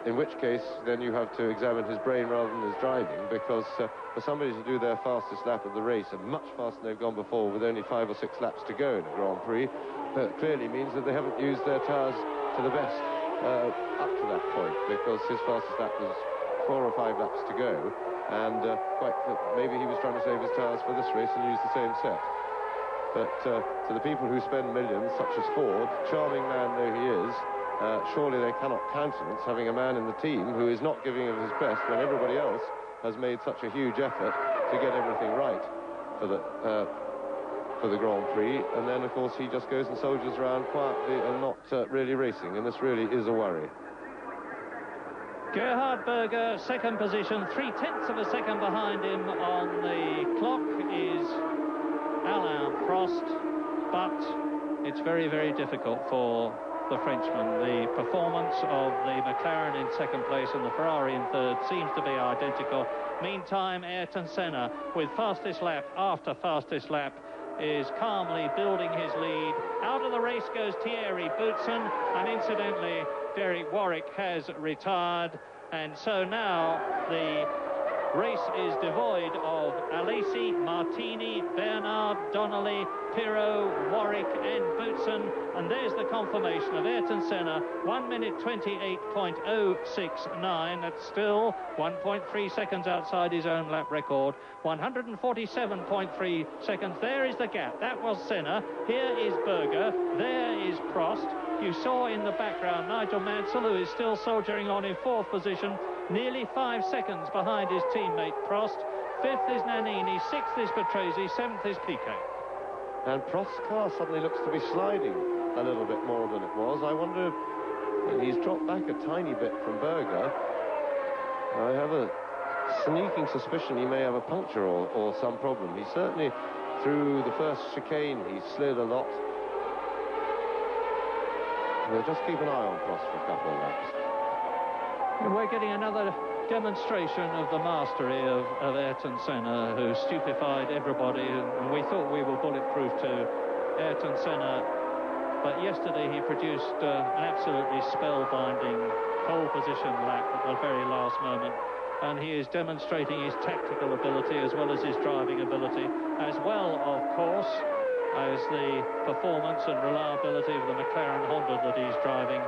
in which case then you have to examine his brain rather than his driving, because for somebody to do their fastest lap of the race, and much faster than they've gone before with only 5 or 6 laps to go in a Grand Prix, that clearly means that they haven't used their tyres to the best up to that point, because his fastest lap was 4 or 5 laps to go, and maybe he was trying to save his tyres for this race and use the same set. But to the people who spend millions, such as Ford, charming man though he is, surely they cannot countenance having a man in the team who is not giving of his best when everybody else has made such a huge effort to get everything right for the Grand Prix, and then of course he just goes and soldiers around quietly and not really racing, and this really is a worry. Gerhard Berger, second position, 0.3 of a second behind him on the clock is Alain Prost, but it's very, very difficult for the Frenchman. The performance of the McLaren in second place and the Ferrari in third seems to be identical. Meantime, Ayrton Senna, with fastest lap after fastest lap, is calmly building his lead. Out of the race goes Thierry Boutsen, and incidentally, Derek Warwick has retired, and so now the race is devoid of Alesi, Martini, Bernard, Donnelly, Pirot, Warwick and Boutsen, and there's the confirmation of Ayrton Senna, 1 minute 28.069. That's still 1.3 seconds outside his own lap record. 147.3 seconds. There is the gap. That was Senna. Here is Berger. There is Prost. You saw in the background Nigel Mansell, who is still soldiering on in 4th position, nearly 5 seconds behind his teammate Prost. 5th is Nannini, 6th is Patrese, 7th is Piquet. And Prost's car suddenly looks to be sliding a little bit more than it was. I wonder if he's dropped back a tiny bit from Berger. I have a sneaking suspicion he may have a puncture or some problem. He certainly, through the first chicane, he slid a lot. We'll just keep an eye on Prost for a couple of laps. We're getting another demonstration of the mastery of Ayrton Senna, who stupefied everybody, and we thought we were bulletproof to Ayrton Senna, but yesterday he produced an absolutely spellbinding pole position lap at the very last moment, and he is demonstrating his tactical ability as well as his driving ability, as well, of course, as the performance and reliability of the McLaren Honda that he's driving.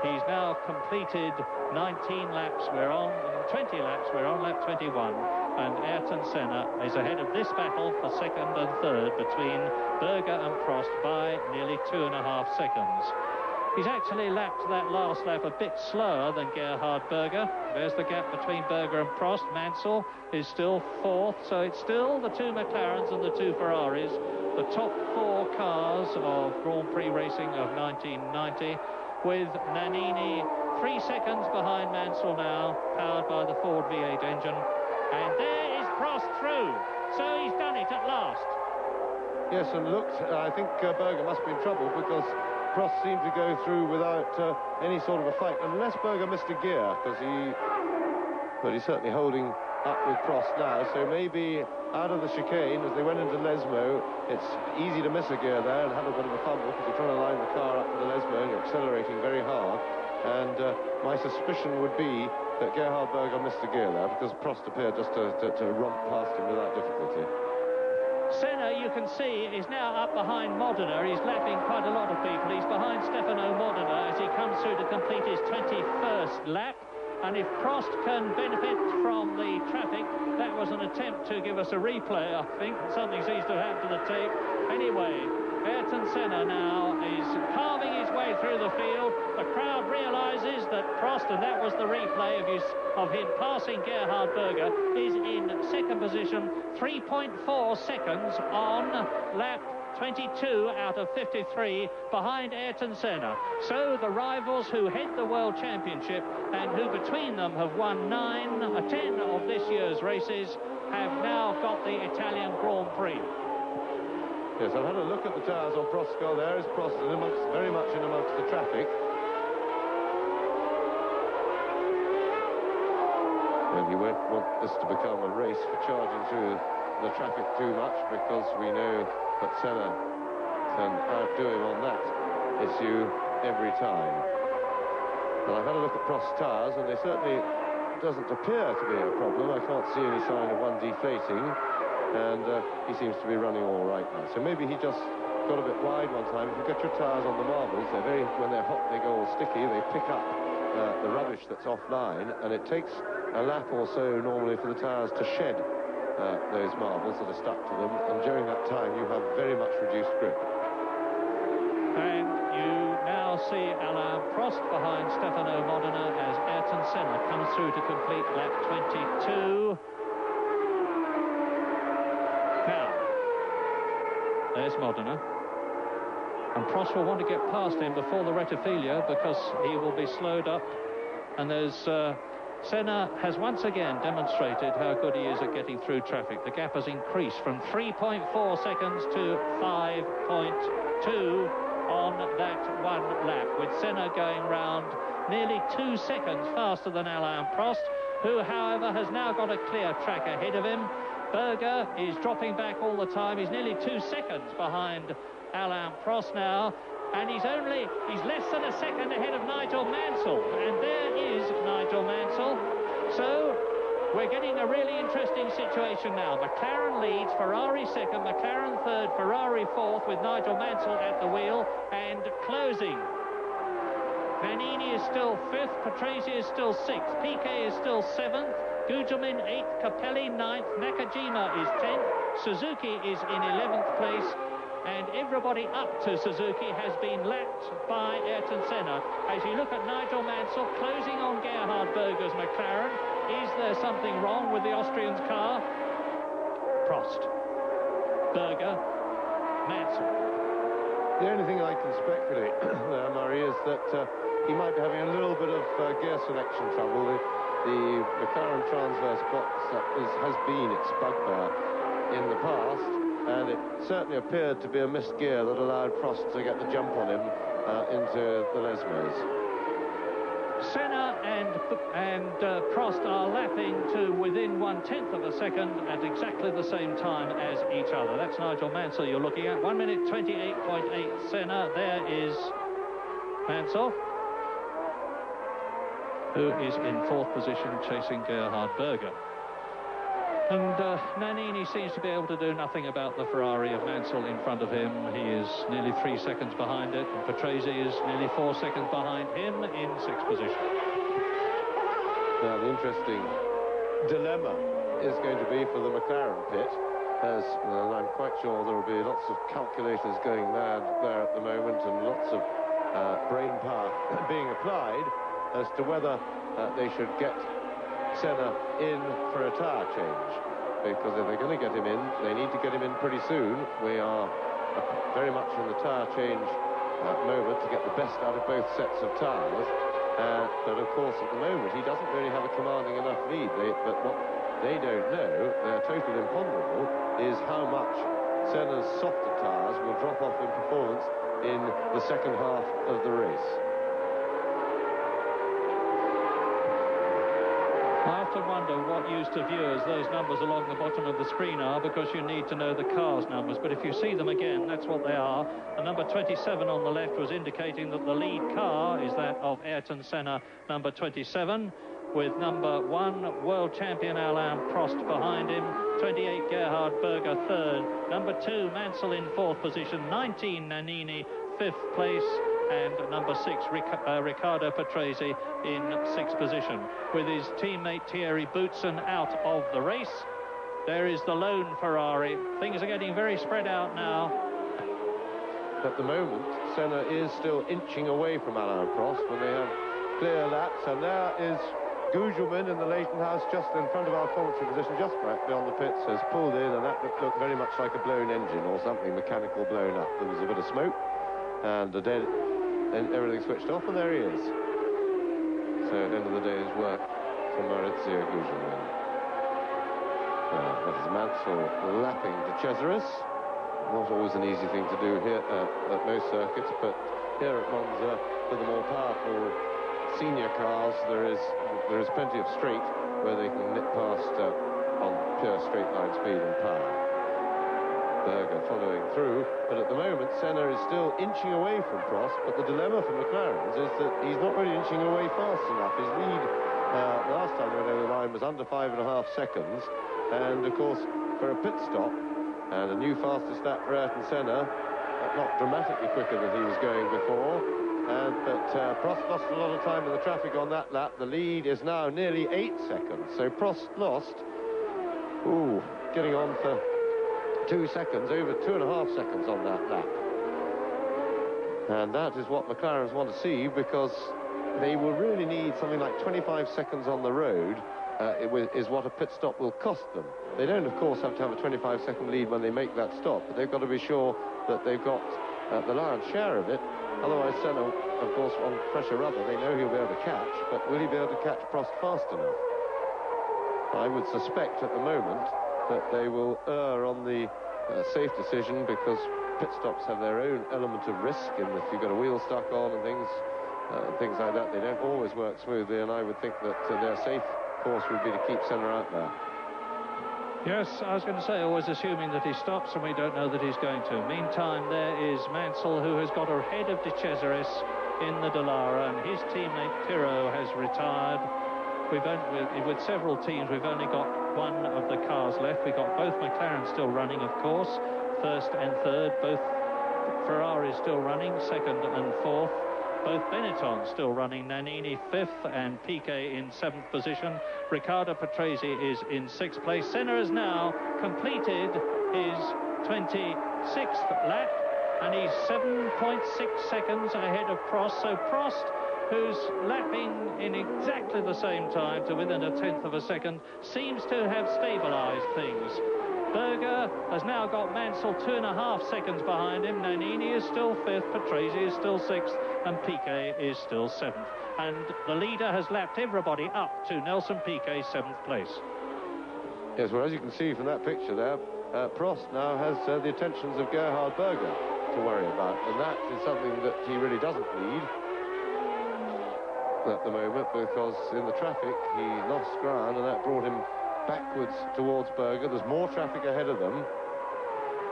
He's now completed 19 laps. We're on 20 laps. We're on lap 21. And Ayrton Senna is ahead of this battle for second and third between Berger and Prost by nearly 2.5 seconds. He's actually lapped that last lap a bit slower than Gerhard Berger. There's the gap between Berger and Prost. Mansell is still fourth, so it's still the two McLarens and the two Ferraris, the top four cars of Grand Prix racing of 1990, with Nannini 3 seconds behind Mansell now, powered by the Ford V8 engine. And there is Prost through, so he's done it at last. Yes, and looked, I think Berger must be in trouble, because Prost seemed to go through without any sort of a fight, unless Berger missed a gear, because he's certainly holding up with Prost now, so maybe out of the chicane, as they went into Lesmo, it's easy to miss a gear there and have a bit of a fumble, because you're trying to line the car up to the Lesmo and you're accelerating very hard, and my suspicion would be that Gerhard Berger missed a gear there, because Prost appeared just to romp past him without difficulty. Senna, you can see, is now up behind Modena. He's lapping quite a lot of people. He's behind Stefano Modena as he comes through to complete his 21st lap. And if Prost can benefit from the traffic, that was an attempt to give us a replay, I think. Something seems to have happened to the tape. Anyway, Ayrton Senna now is carving his way through the field. The crowd realises that Prost, and that was the replay of him passing Gerhard Berger, is in second position, 3.4 seconds on lap 22 out of 53 behind Ayrton Senna. So the rivals who head the World Championship and who between them have won 10 of this year's races have now got the Italian Grand Prix. Yes, I've had a look at the tyres on Prost's car. There is Prost very much in amongst the traffic. And you won't want this to become a race for charging through the traffic too much, because we know that Senna can outdo him on that issue every time. And I've had a look at Prost's tyres, and they certainly doesn't appear to be a problem. I can't see any sign of one deflating, and he seems to be running all right now. So maybe he just got a bit wide one time. If you get your tyres on the marbles, when they're hot, they go all sticky. They pick up the rubbish that's offline, and it takes a lap or so normally for the tyres to shed those marbles that are stuck to them, and during that time you have very much reduced grip. And you now see Alain Prost behind Stefano Modena as Ayrton Senna comes through to complete lap 22. Now, there's Modena, and Prost will want to get past him before the Rettifilia, because he will be slowed up, and there's Senna has once again demonstrated how good he is at getting through traffic. The gap has increased from 3.4 seconds to 5.2 on that one lap, with Senna going round nearly 2 seconds faster than Alain Prost, who, however, has now got a clear track ahead of him. Berger is dropping back all the time. He's nearly 2 seconds behind Alain Prost now, and he's less than a second ahead of Nigel Mansell, and there is Nigel Mansell. So we're getting a really interesting situation now. McLaren leads, Ferrari second, McLaren third, Ferrari fourth, with Nigel Mansell at the wheel and closing. Nannini is still fifth, Patrese is still sixth, Piquet is still seventh, Gugelmin 8th, Capelli 9th, Nakajima is 10th, Suzuki is in 11th place, and everybody up to Suzuki has been lapped by Ayrton Senna. As you look at Nigel Mansell closing on Gerhard Berger's McLaren, is there something wrong with the Austrian's car? Prost, Berger, Mansell. The only thing I can speculate there, Murray, is that he might be having a little bit of gear selection trouble. The McLaren transverse box has been its bugbear in the past, and it certainly appeared to be a missed gear that allowed Prost to get the jump on him into the Lesmos. Senna and Prost are lapping to within 1/10 of a second at exactly the same time as each other. That's Nigel Mansell you're looking at. 1 minute 28.8 Senna. There is Mansell, who is in fourth position chasing Gerhard Berger. And Nannini seems to be able to do nothing about the Ferrari of Mansell in front of him. He is nearly 3 seconds behind it, and Patrese is nearly 4 seconds behind him in sixth position. Now, the interesting dilemma is going to be for the McLaren pit, as I'm quite sure there will be lots of calculators going mad there at the moment, and lots of brain power being applied as to whether they should get Senna in for a tyre change. Because if they're going to get him in, they need to get him in pretty soon. We are very much in the tyre change moment to get the best out of both sets of tyres. But of course, at the moment, he doesn't really have a commanding enough lead. But what they don't know, their total imponderable, is how much Senna's softer tyres will drop off in performance in the second half of the race. I often wonder what use to viewers those numbers along the bottom of the screen are, because you need to know the car's numbers. But if you see them again, that's what they are. The number 27 on the left was indicating that the lead car is that of Ayrton Senna, number 27, with number 1 world champion Alain Prost behind him, 28 Gerhard Berger third, number 2 Mansell in fourth position, 19 Nannini fifth place, and number 6 Riccardo Patrese in sixth position. With his teammate Thierry Boutsen out of the race, there is the lone Ferrari. Things are getting very spread out now. At the moment, Senna is still inching away from Alain Prost when they have clear laps, and there is Gugelmin in the Leighton House just in front of our commentary position, just right beyond the pits, has pulled in, and that looked very much like a blown engine or something mechanical blown up. There was a bit of smoke, and then everything switched off, and there he is. So at the end of the day's work for Maurizio Gugelmin. That is Mansell lapping De Cesaris. Not always an easy thing to do here at most circuits, but here at Monza, for the more powerful senior cars, there is plenty of straight where they can nip past on pure straight line speed and power. Berger following through, but at the moment Senna is still inching away from Prost, but the dilemma for McLaren's is that he's not really inching away fast enough. His lead last time they went over the line was under 5.5 seconds, and of course for a pit stop and a new fastest lap for Ayrton Senna, not dramatically quicker than he was going before. But Prost lost a lot of time in the traffic on that lap. The lead is now nearly 8 seconds. So Prost lost, getting on for 2 seconds, over 2.5 seconds on that lap. And that is what McLaren's want to see, because they will really need something like 25 seconds on the road. Is what a pit stop will cost them. They don't, of course, have to have a 25-second lead when they make that stop, but they've got to be sure that they've got the lion's share of it. Otherwise, Senna, of course, on pressure rubber, they know he'll be able to catch, but will he be able to catch Prost fast enough? I would suspect at the moment that they will err on the safe decision, because pit stops have their own element of risk, and if you've got a wheel stuck on and things like that, they don't always work smoothly, and I would think that their safe course would be to keep Senna out there. Yes, I was going to say, always assuming that he stops, and we don't know that he's going to. Meantime, there is Mansell, who has got ahead of De Cesaris in the Dallara, and his teammate Pirro has retired. With several teams, we've only got one of the cars left. We've got both McLaren still running, of course, first and third. Both Ferrari still running, second and fourth. Both Benetton still running, Nannini fifth and Piquet in seventh position. Riccardo Patrese is in sixth place. Senna has now completed his 26th lap, and he's 7.6 seconds ahead of Prost. So Prost, who's lapping in exactly the same time to within 1/10 of a second, seems to have stabilized things. Berger has now got Mansell 2.5 seconds behind him. Nannini is still fifth, Patrese is still sixth, and Piquet is still seventh. And the leader has lapped everybody up to Nelson Piquet's seventh place. Yes, well, as you can see from that picture there, Prost now has the attentions of Gerhard Berger to worry about, and that is something that he really doesn't need at the moment, because in the traffic he lost ground, and that brought him backwards towards Berger. There's more traffic ahead of them,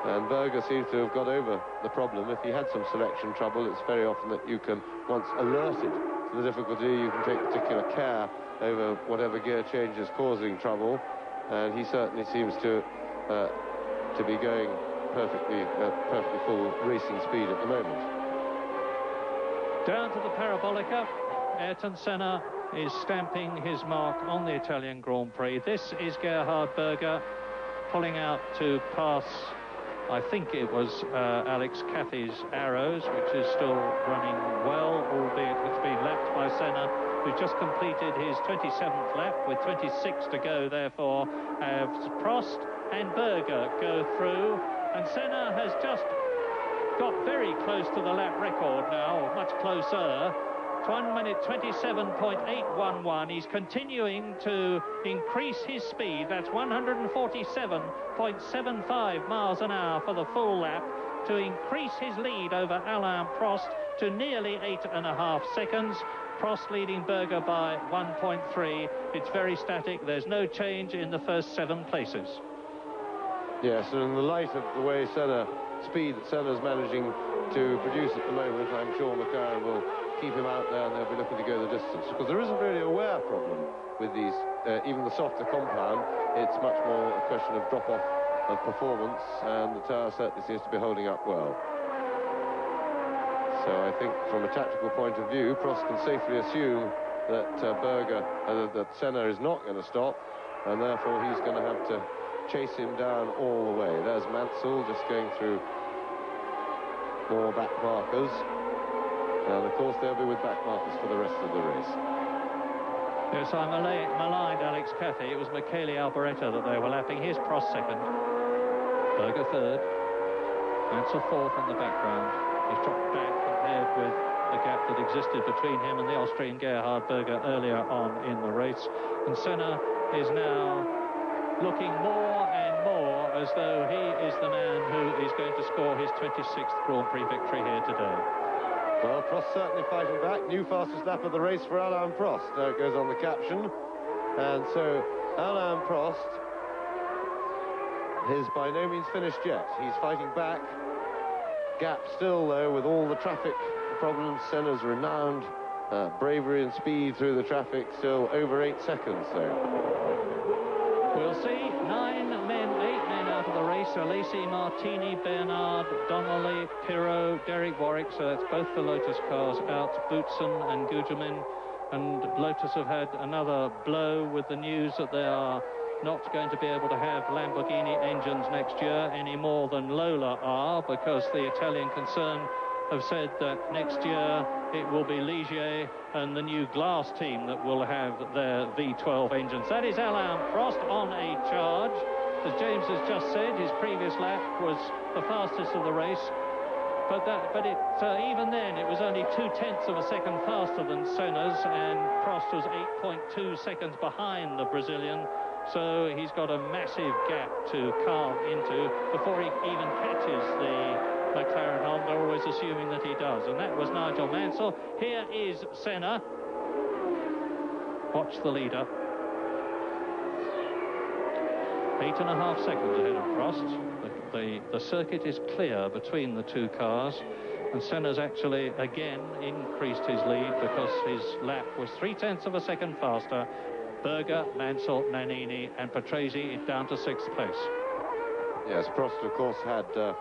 and Berger seems to have got over the problem. If he had some selection trouble, it's very often that you can, once alerted to the difficulty, you can take particular care over whatever gear change is causing trouble, and he certainly seems to be going perfectly full racing speed at the moment. Down to the Parabolica, Ayrton Senna is stamping his mark on the Italian Grand Prix. This is Gerhard Berger pulling out to pass I think it was Alex Cathey's Arrows, which is still running well, albeit it's been lapped by Senna, who just completed his 27th lap with 26 to go, therefore, as Prost and Berger go through, and Senna has just got very close to the lap record now, or much closer. 1 minute 27.811. He's continuing to increase his speed. That's 147.75 miles an hour for the full lap, to increase his lead over Alain Prost to nearly 8.5 seconds. Prost leading Berger by 1.3. It's very static. There's no change in the first 7 places. Yes, and in the light of the way speed that Senna's managing to produce at the moment, I'm sure McLaren will keep him out there and they'll be looking to go the distance, because there isn't really a wear problem with these, even the softer compound. It's much more a question of drop-off of performance, and the tyre certainly seems to be holding up well. So I think from a tactical point of view, Prost can safely assume that that Senna is not going to stop, and therefore he's going to have to chase him down all the way. There's Mansell just going through more back markers. And of course they'll be with back markers for the rest of the race. Yes, I maligned Alex Cathey. It was Michele Alboreto that they were lapping. Here's Prost second, Berger third, Mansell fourth in the background. He's dropped back compared with the gap that existed between him and the Austrian Gerhard Berger earlier on in the race. And Senna is now looking more and more as though he is the man who is going to score his 26th Grand Prix victory here today. Well, Prost certainly fighting back. New fastest lap of the race for Alain Prost. There it goes on the caption. And so Alain Prost is by no means finished yet. He's fighting back. Gap still, though, with all the traffic problems. Senna's renowned bravery and speed through the traffic, still over 8 seconds, though. We'll see 8 men out of the race. Alesi, Martini, Bernard, Donnelly, Pirot, Derek Warwick. So that's both the Lotus cars out. Boutsen and Gugelmin. And Lotus have had another blow with the news that they are not going to be able to have Lamborghini engines next year any more than Lola are, because the Italian concern have said that next year it will be Ligier and the new Glass team that will have their V12 engines. That is Alain Prost on a charge. As James has just said, his previous lap was the fastest of the race. But even then, it was only 0.2 of a second faster than Senna's, and Prost was 8.2 seconds behind the Brazilian. So he's got a massive gap to carve into before he even catches the McLaren Honda, always assuming that he does. And that was Nigel Mansell. Here is Senna. Watch the leader. 8.5 seconds ahead of Prost. The circuit is clear between the two cars, and Senna's actually again increased his lead because his lap was 0.3 of a second faster. Berger, Mansell, Nannini and Patrese down to 6th place. Yes, Prost of course had a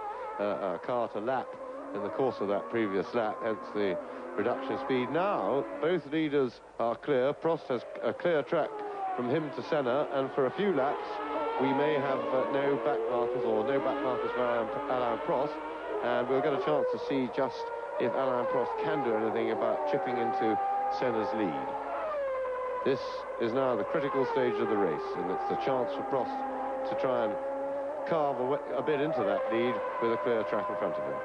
car to lap in the course of that previous lap, hence the reduction in speed. Now both leaders are clear. Prost has a clear track from him to Senna, and for a few laps we may have no back markers for Alain Prost, and we'll get a chance to see just if Alain Prost can do anything about chipping into Senna's lead. This is now the critical stage of the race, and it's the chance for Prost to try and carve a bit into that lead with a clear track in front of him.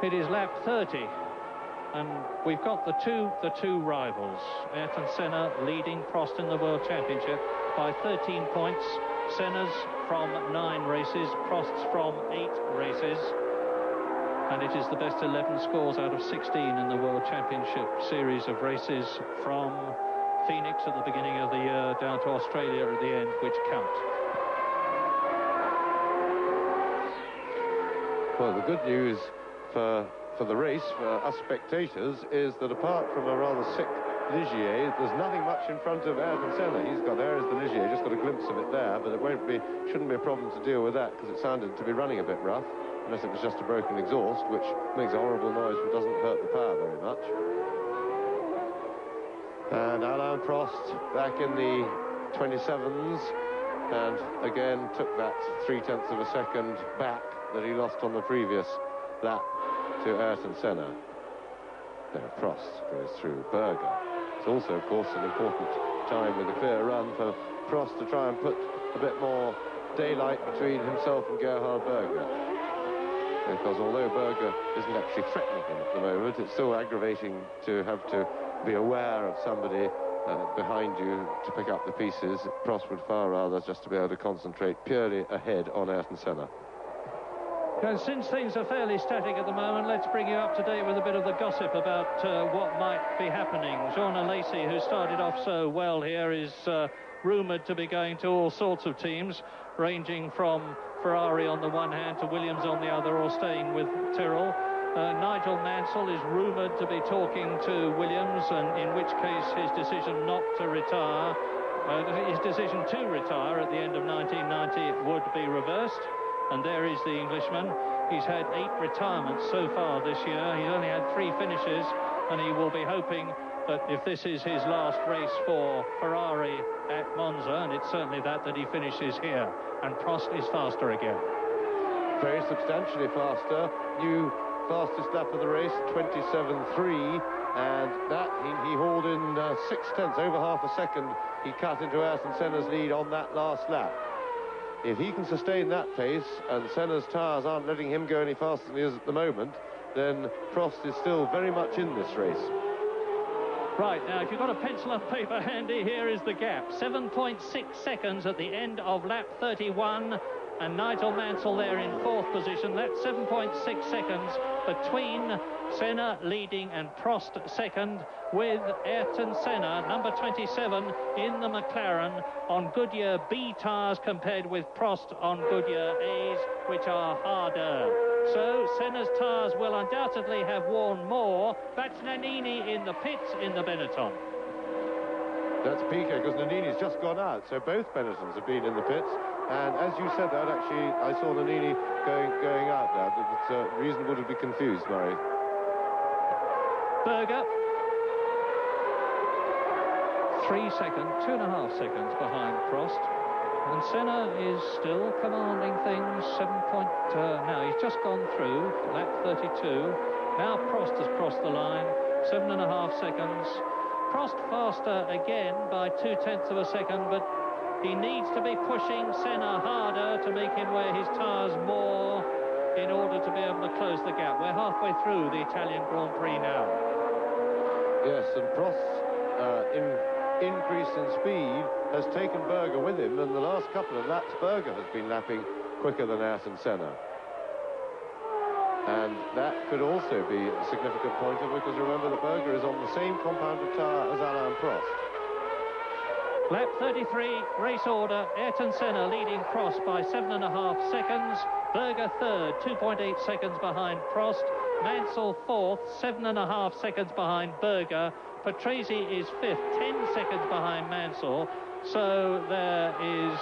It is lap 30, and we've got the two rivals. Ayrton Senna leading Prost in the World Championship by 13 points. Senna's from 9 races, Prost's from 8 races. And it is the best 11 scores out of 16 in the World Championship series of races, from Phoenix at the beginning of the year down to Australia at the end, which count. Well, the good news for the race, for us spectators, is that apart from a rather sick Ligier, there's nothing much in front of Ayrton Senna. There is the Ligier, just got a glimpse of it there, but shouldn't be a problem to deal with that, because it sounded to be running a bit rough, unless it was just a broken exhaust, which makes a horrible noise but doesn't hurt the power very much. And Alain Prost back in the 27s, and again took that 0.3 of a second back that he lost on the previous lap to Ayrton Senna. Now Prost goes through Berger. It's also, of course, an important time with a clear run for Prost to try and put a bit more daylight between himself and Gerhard Berger. Because although Berger isn't actually threatening him at the moment, it's still aggravating to have to be aware of somebody behind you to pick up the pieces. Prost would far rather just to be able to concentrate purely ahead on Ayrton Senna. And since things are fairly static at the moment, let's bring you up to date with a bit of the gossip about what might be happening. Jean Alesi, who started off so well here, is rumoured to be going to all sorts of teams, ranging from Ferrari on the one hand to Williams on the other, or staying with Tyrrell. Nigel Mansell is rumoured to be talking to Williams, and in which case his decision not to retire, his decision to retire at the end of 1990 would be reversed. And there is the Englishman. He's had 8 retirements so far this year. He's only had 3 finishes, and he will be hoping that if this is his last race for Ferrari at Monza, and it's certainly that he finishes here. And Prost is faster again. Very substantially faster. New fastest lap of the race, 27.3, and that he hauled in 0.6, over half a second. He cut into Ayrton Senna's lead on that last lap. If he can sustain that pace, and Senna's tyres aren't letting him go any faster than he is at the moment, then Prost is still very much in this race. Right, now, if you've got a pencil and paper handy, here is the gap. 7.6 seconds at the end of lap 31, and Nigel Mansell there in 4th position. That's 7.6 seconds between Senna leading and Prost second, with Ayrton Senna, number 27, in the McLaren on Goodyear B tyres compared with Prost on Goodyear A's, which are harder. So Senna's tyres will undoubtedly have worn more. That's Nannini in the pits in the Benetton. That's Piquet, because Nannini's just gone out, so both Benettons have been in the pits. And as you said that, actually, I saw Nannini going out there. It's reasonable to be confused, Murray. Berger, 3 seconds, 2.5 seconds behind Prost. And Senna is still commanding things, now he's just gone through, lap 32. Now Prost has crossed the line, 7.5 seconds. Prost faster again by 0.2 of a second, but he needs to be pushing Senna harder to make him wear his tyres more in order to be able to close the gap. We're halfway through the Italian Grand Prix now. Yes, and Prost's increase in speed has taken Berger with him, and the last couple of laps Berger has been lapping quicker than Ayrton Senna. And that could also be a significant pointer, because remember that Berger is on the same compounded tyre as Alain Prost. Lap 33, race order, Ayrton Senna leading Prost by 7.5 seconds. Berger third, 2.8 seconds behind Prost. Mansell fourth, 7.5 seconds behind Berger. Patrese is fifth, 10 seconds behind Mansell. So there is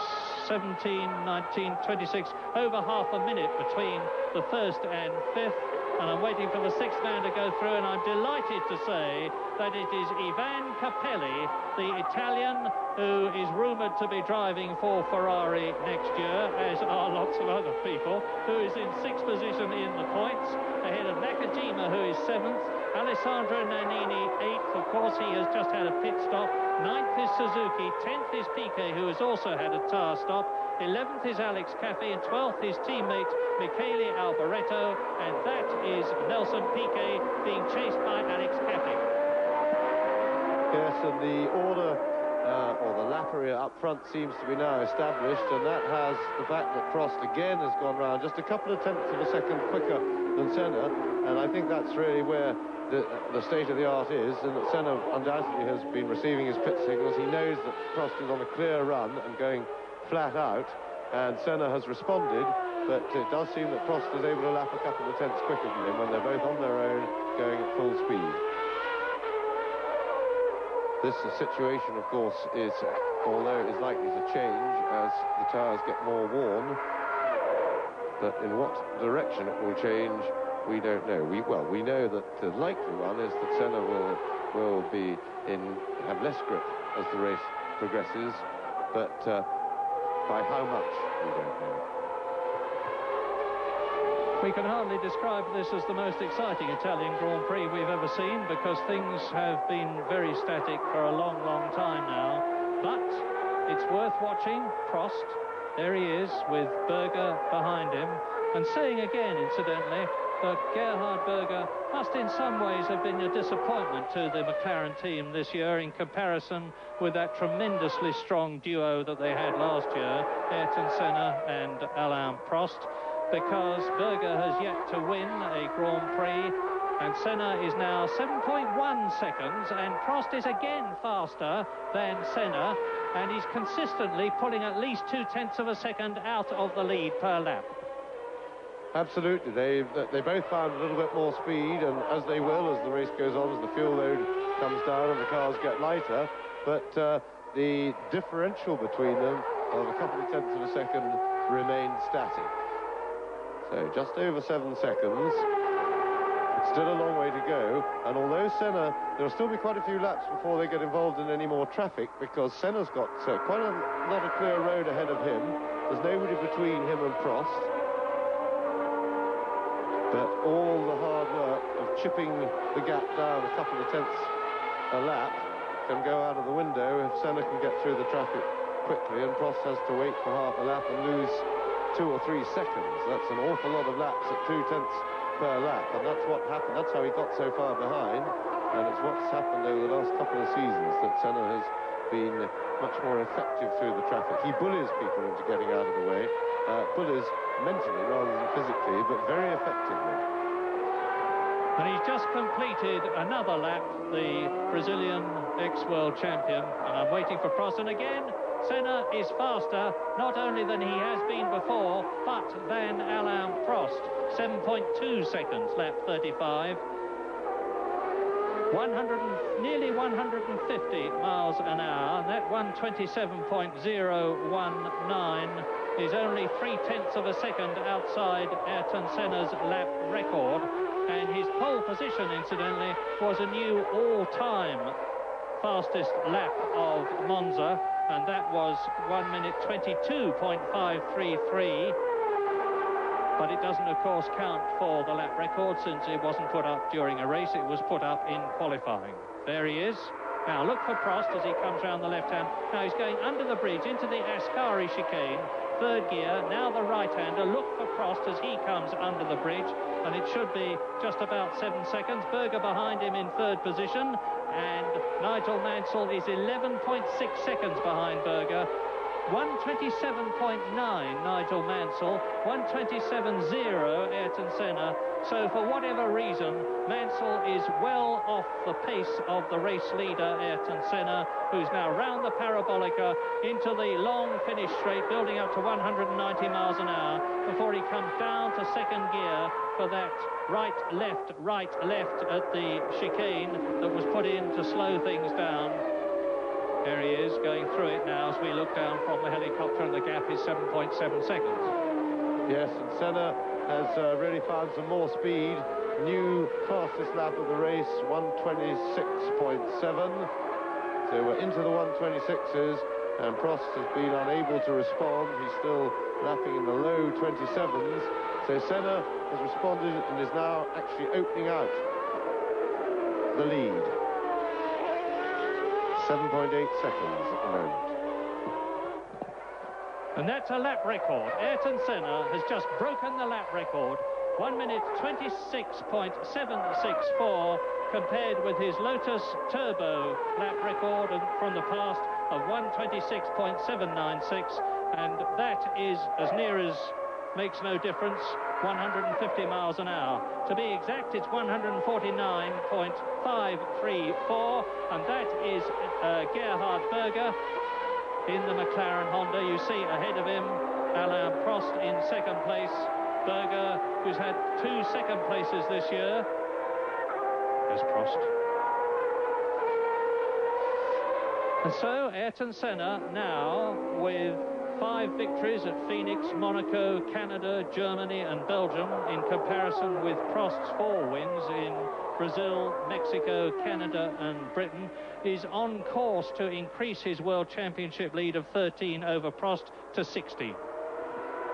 17, 19, 26, over half a minute between the first and fifth. And I'm waiting for the 6th man to go through, and I'm delighted to say that it is Ivan Capelli, the Italian who is rumoured to be driving for Ferrari next year, as are lots of other people, who is in 6th position in the points, ahead of Nakajima, who is 7th, Alessandro Nannini 8th, of course he has just had a pit stop, 9th is Suzuki, 10th is Piquet, who has also had a tyre stop, 11th is Alex Caffey, and 12th his teammate Michele Alboreto, and that is Nelson Piquet being chased by Alex Caffey. Yes, and the order or the lap area up front seems to be now established, and that has the fact that Prost again has gone round just a couple of tenths of a second quicker than Senna, and I think that's really where the state of the art is, and that Senna undoubtedly has been receiving his pit signals. He knows that Prost is on a clear run and going flat out, and Senna has responded, but it does seem that Prost is able to lap a couple of tenths quicker than him when they're both on their own going at full speed. This situation, of course, is, although it is likely to change as the tyres get more worn, but in what direction it will change, we don't know. We know that the likely one is that Senna will have less grip as the race progresses, but By how much, we don't know. We can hardly describe this as the most exciting Italian Grand Prix we've ever seen, because things have been very static for a long, long time now. But it's worth watching. Prost, there he is with Berger behind him, and saying again, incidentally, that Gerhard Berger must in some ways have been a disappointment to the McLaren team this year in comparison with that tremendously strong duo that they had last year, Ayrton Senna and Alain Prost, because Berger has yet to win a Grand Prix, and Senna is now 7.1 seconds, and Prost is again faster than Senna, and he's consistently pulling at least 0.2 of a second out of the lead per lap. Absolutely, they both found a little bit more speed, and as they will as the race goes on, as the fuel load comes down and the cars get lighter, but the differential between them of a couple of tenths of a second remains static. So just over 7 seconds. It's still a long way to go, and although Senna, there'll still be quite a few laps before they get involved in any more traffic, because Senna's got quite not a clear road ahead of him. There's nobody between him and Prost. But all the hard work of chipping the gap down a couple of tenths a lap can go out of the window if Senna can get through the traffic quickly, and Prost has to wait for half a lap and lose 2 or 3 seconds. That's an awful lot of laps at 0.2 per lap, and that's what happened. That's how he got so far behind, and it's what's happened over the last couple of seasons that Senna has been much more effective through the traffic. He bullies people into getting out of the way, bullies mentally rather than physically, but very effectively. And he's just completed another lap, the Brazilian ex-world champion, and I'm waiting for Prost, and again Senna is faster, not only than he has been before, but than Alain Prost. 7.2 seconds, lap 35. Nearly 150 miles an hour, and that 127.019 is only 0.3 of a second outside Ayrton Senna's lap record, and his pole position, incidentally, was a new all-time fastest lap of Monza, and that was 1 minute 22.533. But it doesn't, of course, count for the lap record, since it wasn't put up during a race, it was put up in qualifying. There he is. Now look for Prost as he comes round the left hand. Now he's going under the bridge into the Ascari chicane, third gear. Now the right-hander. Look for Prost as he comes under the bridge, and it should be just about 7 seconds. Berger behind him in third position, and Nigel Mansell is 11.6 seconds behind Berger. 127.9 Nigel Mansell, 127.0 Ayrton Senna. So for whatever reason, Mansell is well off the pace of the race leader Ayrton Senna, who's now round the parabolica into the long finish straight, building up to 190 miles an hour before he comes down to second gear for that right left at the chicane that was put in to slow things down. There he is, going through it now as we look down from the helicopter, and the gap is 7.7 seconds. Yes, and Senna has really found some more speed. New fastest lap of the race, 126.7. So we're into the 126s, and Prost has been unable to respond. He's still lapping in the low 27s. So Senna has responded and is now actually opening out the lead. 7.8 seconds at the moment. And that's a lap record. Ayrton Senna has just broken the lap record. 1 minute 26.764 compared with his Lotus Turbo lap record from the past of 126.796, and that is as near as makes no difference, 150 miles an hour. To be exact, it's 149.534, and that is Gerhard Berger in the McLaren Honda. You see ahead of him Alain Prost in second place. Berger, who's had 2 second places this year. There's Prost. And so Ayrton Senna now with 5 victories at Phoenix, Monaco, Canada, Germany and Belgium, in comparison with Prost's 4 wins in Brazil, Mexico, Canada and Britain, is on course to increase his World Championship lead of 13 over Prost to 60.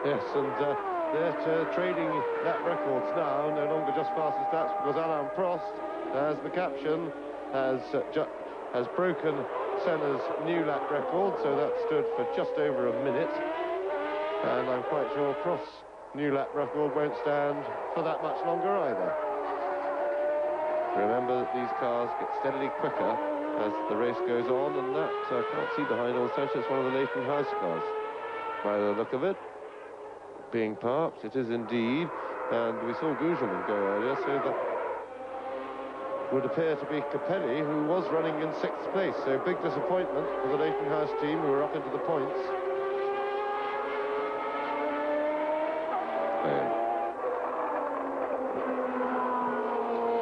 Yes, and they're trading lap records now, no longer just fastest laps, because Alain Prost, as the caption, has broken Senna's new lap record, so that stood for just over a minute. And I'm quite sure Prost's new lap record won't stand for that much longer either. Remember that these cars get steadily quicker as the race goes on, and that I can't see behind all such. It's one of the Leighton House cars. By the look of it, being parked, it is indeed, and we saw Gougelman go earlier, so that would appear to be Capelli, who was running in 6th place, so big disappointment for the Leighton House team, who are up into the points.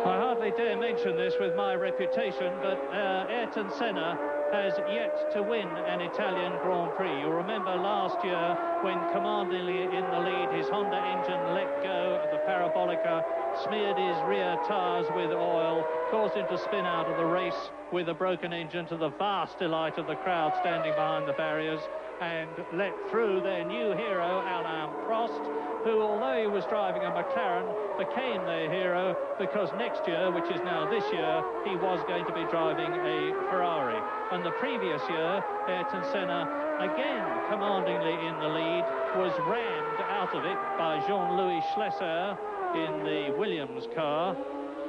I hardly dare mention this with my reputation, but Ayrton Senna has yet to win an Italian Grand Prix. You'll remember last year when commandingly in the lead, his Honda engine let go at the Parabolica, smeared his rear tyres with oil, caused him to spin out of the race with a broken engine, to the vast delight of the crowd standing behind the barriers, and let through their new hero, Alain Prost, who, although he was driving a McLaren, became their hero because next year, which is now this year, he was going to be driving a Ferrari. And the previous year, Ayrton Senna, again commandingly in the lead, was rammed out of it by Jean-Louis Schlesser in the Williams car.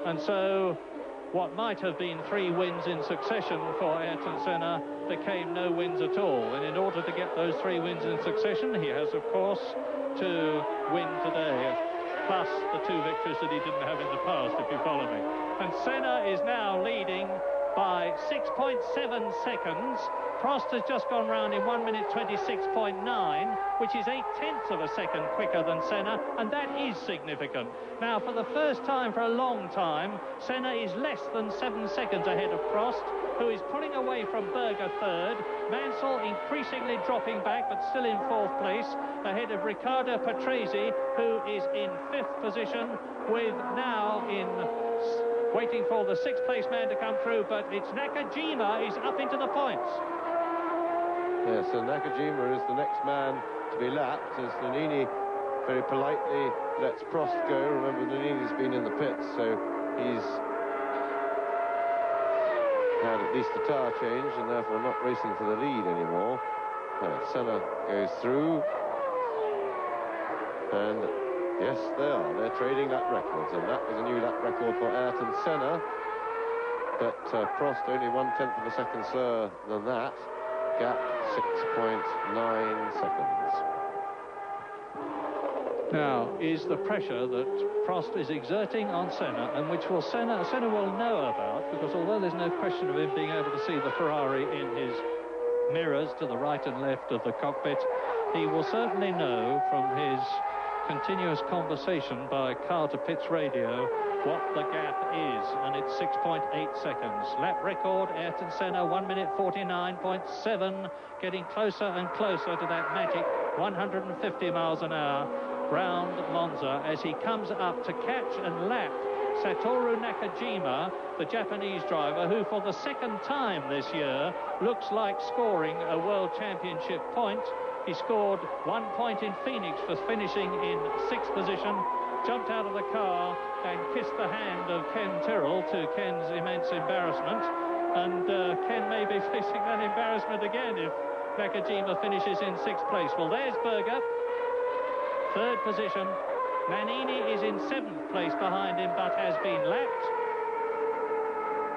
And so what might have been 3 wins in succession for Ayrton Senna became no wins at all. And in order to get those 3 wins in succession, he has, of course, to win today, plus the 2 victories that he didn't have in the past, if you follow me. And Senna is now leading by 6.7 seconds. Prost has just gone round in 1 minute 26.9, which is 0.8 of a second quicker than Senna, and that is significant. Now, for the first time for a long time, Senna is less than 7 seconds ahead of Prost, who is pulling away from Berger 3rd. Mansell increasingly dropping back, but still in 4th place, ahead of Riccardo Patrese, who is in 5th position, with now waiting for the 6th place man to come through, but it's Nakajima is up into the points. Yes, so Nakajima is the next man to be lapped, as Nannini very politely lets Prost go. Remember, Nannini's been in the pits, so he's had at least a tyre change and therefore not racing for the lead anymore. Senna goes through, and yes, they're trading lap records, and that was a new lap record for Ayrton Senna, but Prost only 1/10 of a second slower than that. Gap 6.9 seconds. Now is the pressure that Prost is exerting on Senna, and which Senna will know about, because although there's no question of him being able to see the Ferrari in his mirrors to the right and left of the cockpit, he will certainly know from his continuous conversation by car to pits radio what the gap is, and it's 6.8 seconds. Lap record, Ayrton Senna, 1 minute 49.7, getting closer and closer to that magic 150 miles an hour round Monza as he comes up to catch and lap Satoru Nakajima, the Japanese driver, who for the 2nd time this year looks like scoring a World Championship point. He scored 1 point in Phoenix for finishing in 6th position, jumped out of the car and kissed the hand of Ken Tyrrell, to Ken's immense embarrassment. And Ken may be facing that embarrassment again if Nakajima finishes in 6th place. Well, there's Berger, 3rd position. Nannini is in 7th place behind him, but has been lapped.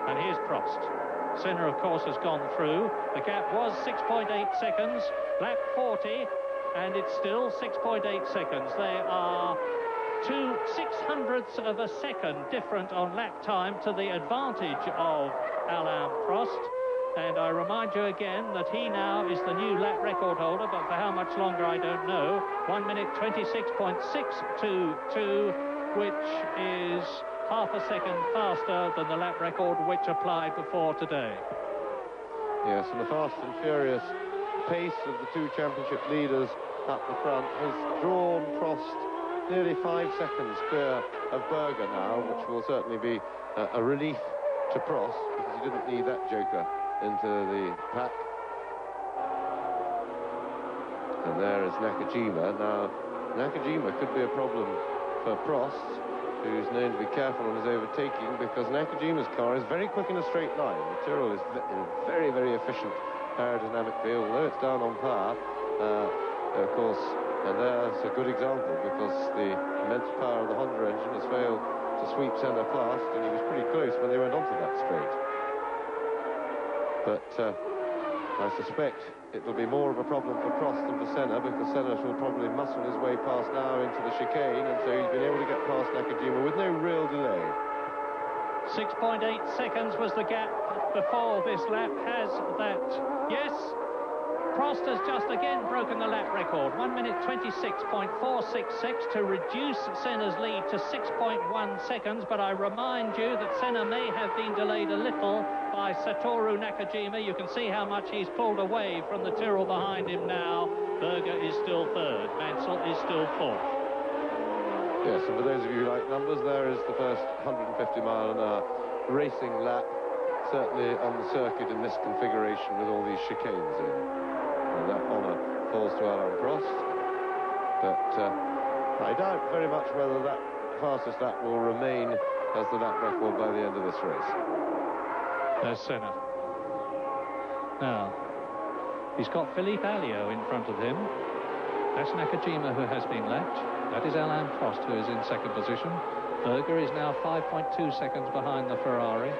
And here's Prost. Senna, of course, has gone through. The gap was 6.8 seconds, lap 40, and it's still 6.8 seconds. They are 2/600ths of a second different on lap time to the advantage of Alain Prost. And I remind you again that he now is the new lap record holder, but for how much longer I don't know. 1 minute 26.622, which is half a second faster than the lap record which applied before today. Yes, and the fast and furious pace of the two championship leaders up the front has drawn Prost nearly 5 seconds clear of Berger now, which will certainly be a relief to Prost, because he didn't need that joker into the pack. And there is Nakajima. Now, Nakajima could be a problem for Prost, who's known to be careful on his overtaking, because Nakajima's car is very quick in a straight line. The Tyrrell is in a very, very efficient aerodynamic field, although it's down on power, of course, and there's a good example, because the immense power of the Honda engine has failed to sweep Senna past, and he was pretty close when they went onto that straight. But I suspect it will be more of a problem for Prost than for Senna, because Senna will probably muscle his way past now into the chicane, and so he's been able to get past Nakajima with no real delay. 6.8 seconds was the gap before this lap. Has that... Yes, Prost has just again broken the lap record. 1 minute 26.466 to reduce Senna's lead to 6.1 seconds. But I remind you that Senna may have been delayed a little by Satoru Nakajima. You can see how much he's pulled away from the Tyrrell behind him now. Berger is still third. Mansell is still fourth. Yes, and for those of you who like numbers, there is the first 150-mile-an-hour racing lap, certainly on the circuit in this configuration with all these chicanes in. And that honour falls to Alain Prost. But I doubt very much whether that fastest lap will remain as the lap record by the end of this race. There's Senna. Now, he's got Philippe Alliot in front of him. That's Nakajima, who has been lapped. That is Alain Prost, who is in second position. Berger is now 5.2 seconds behind the Ferrari.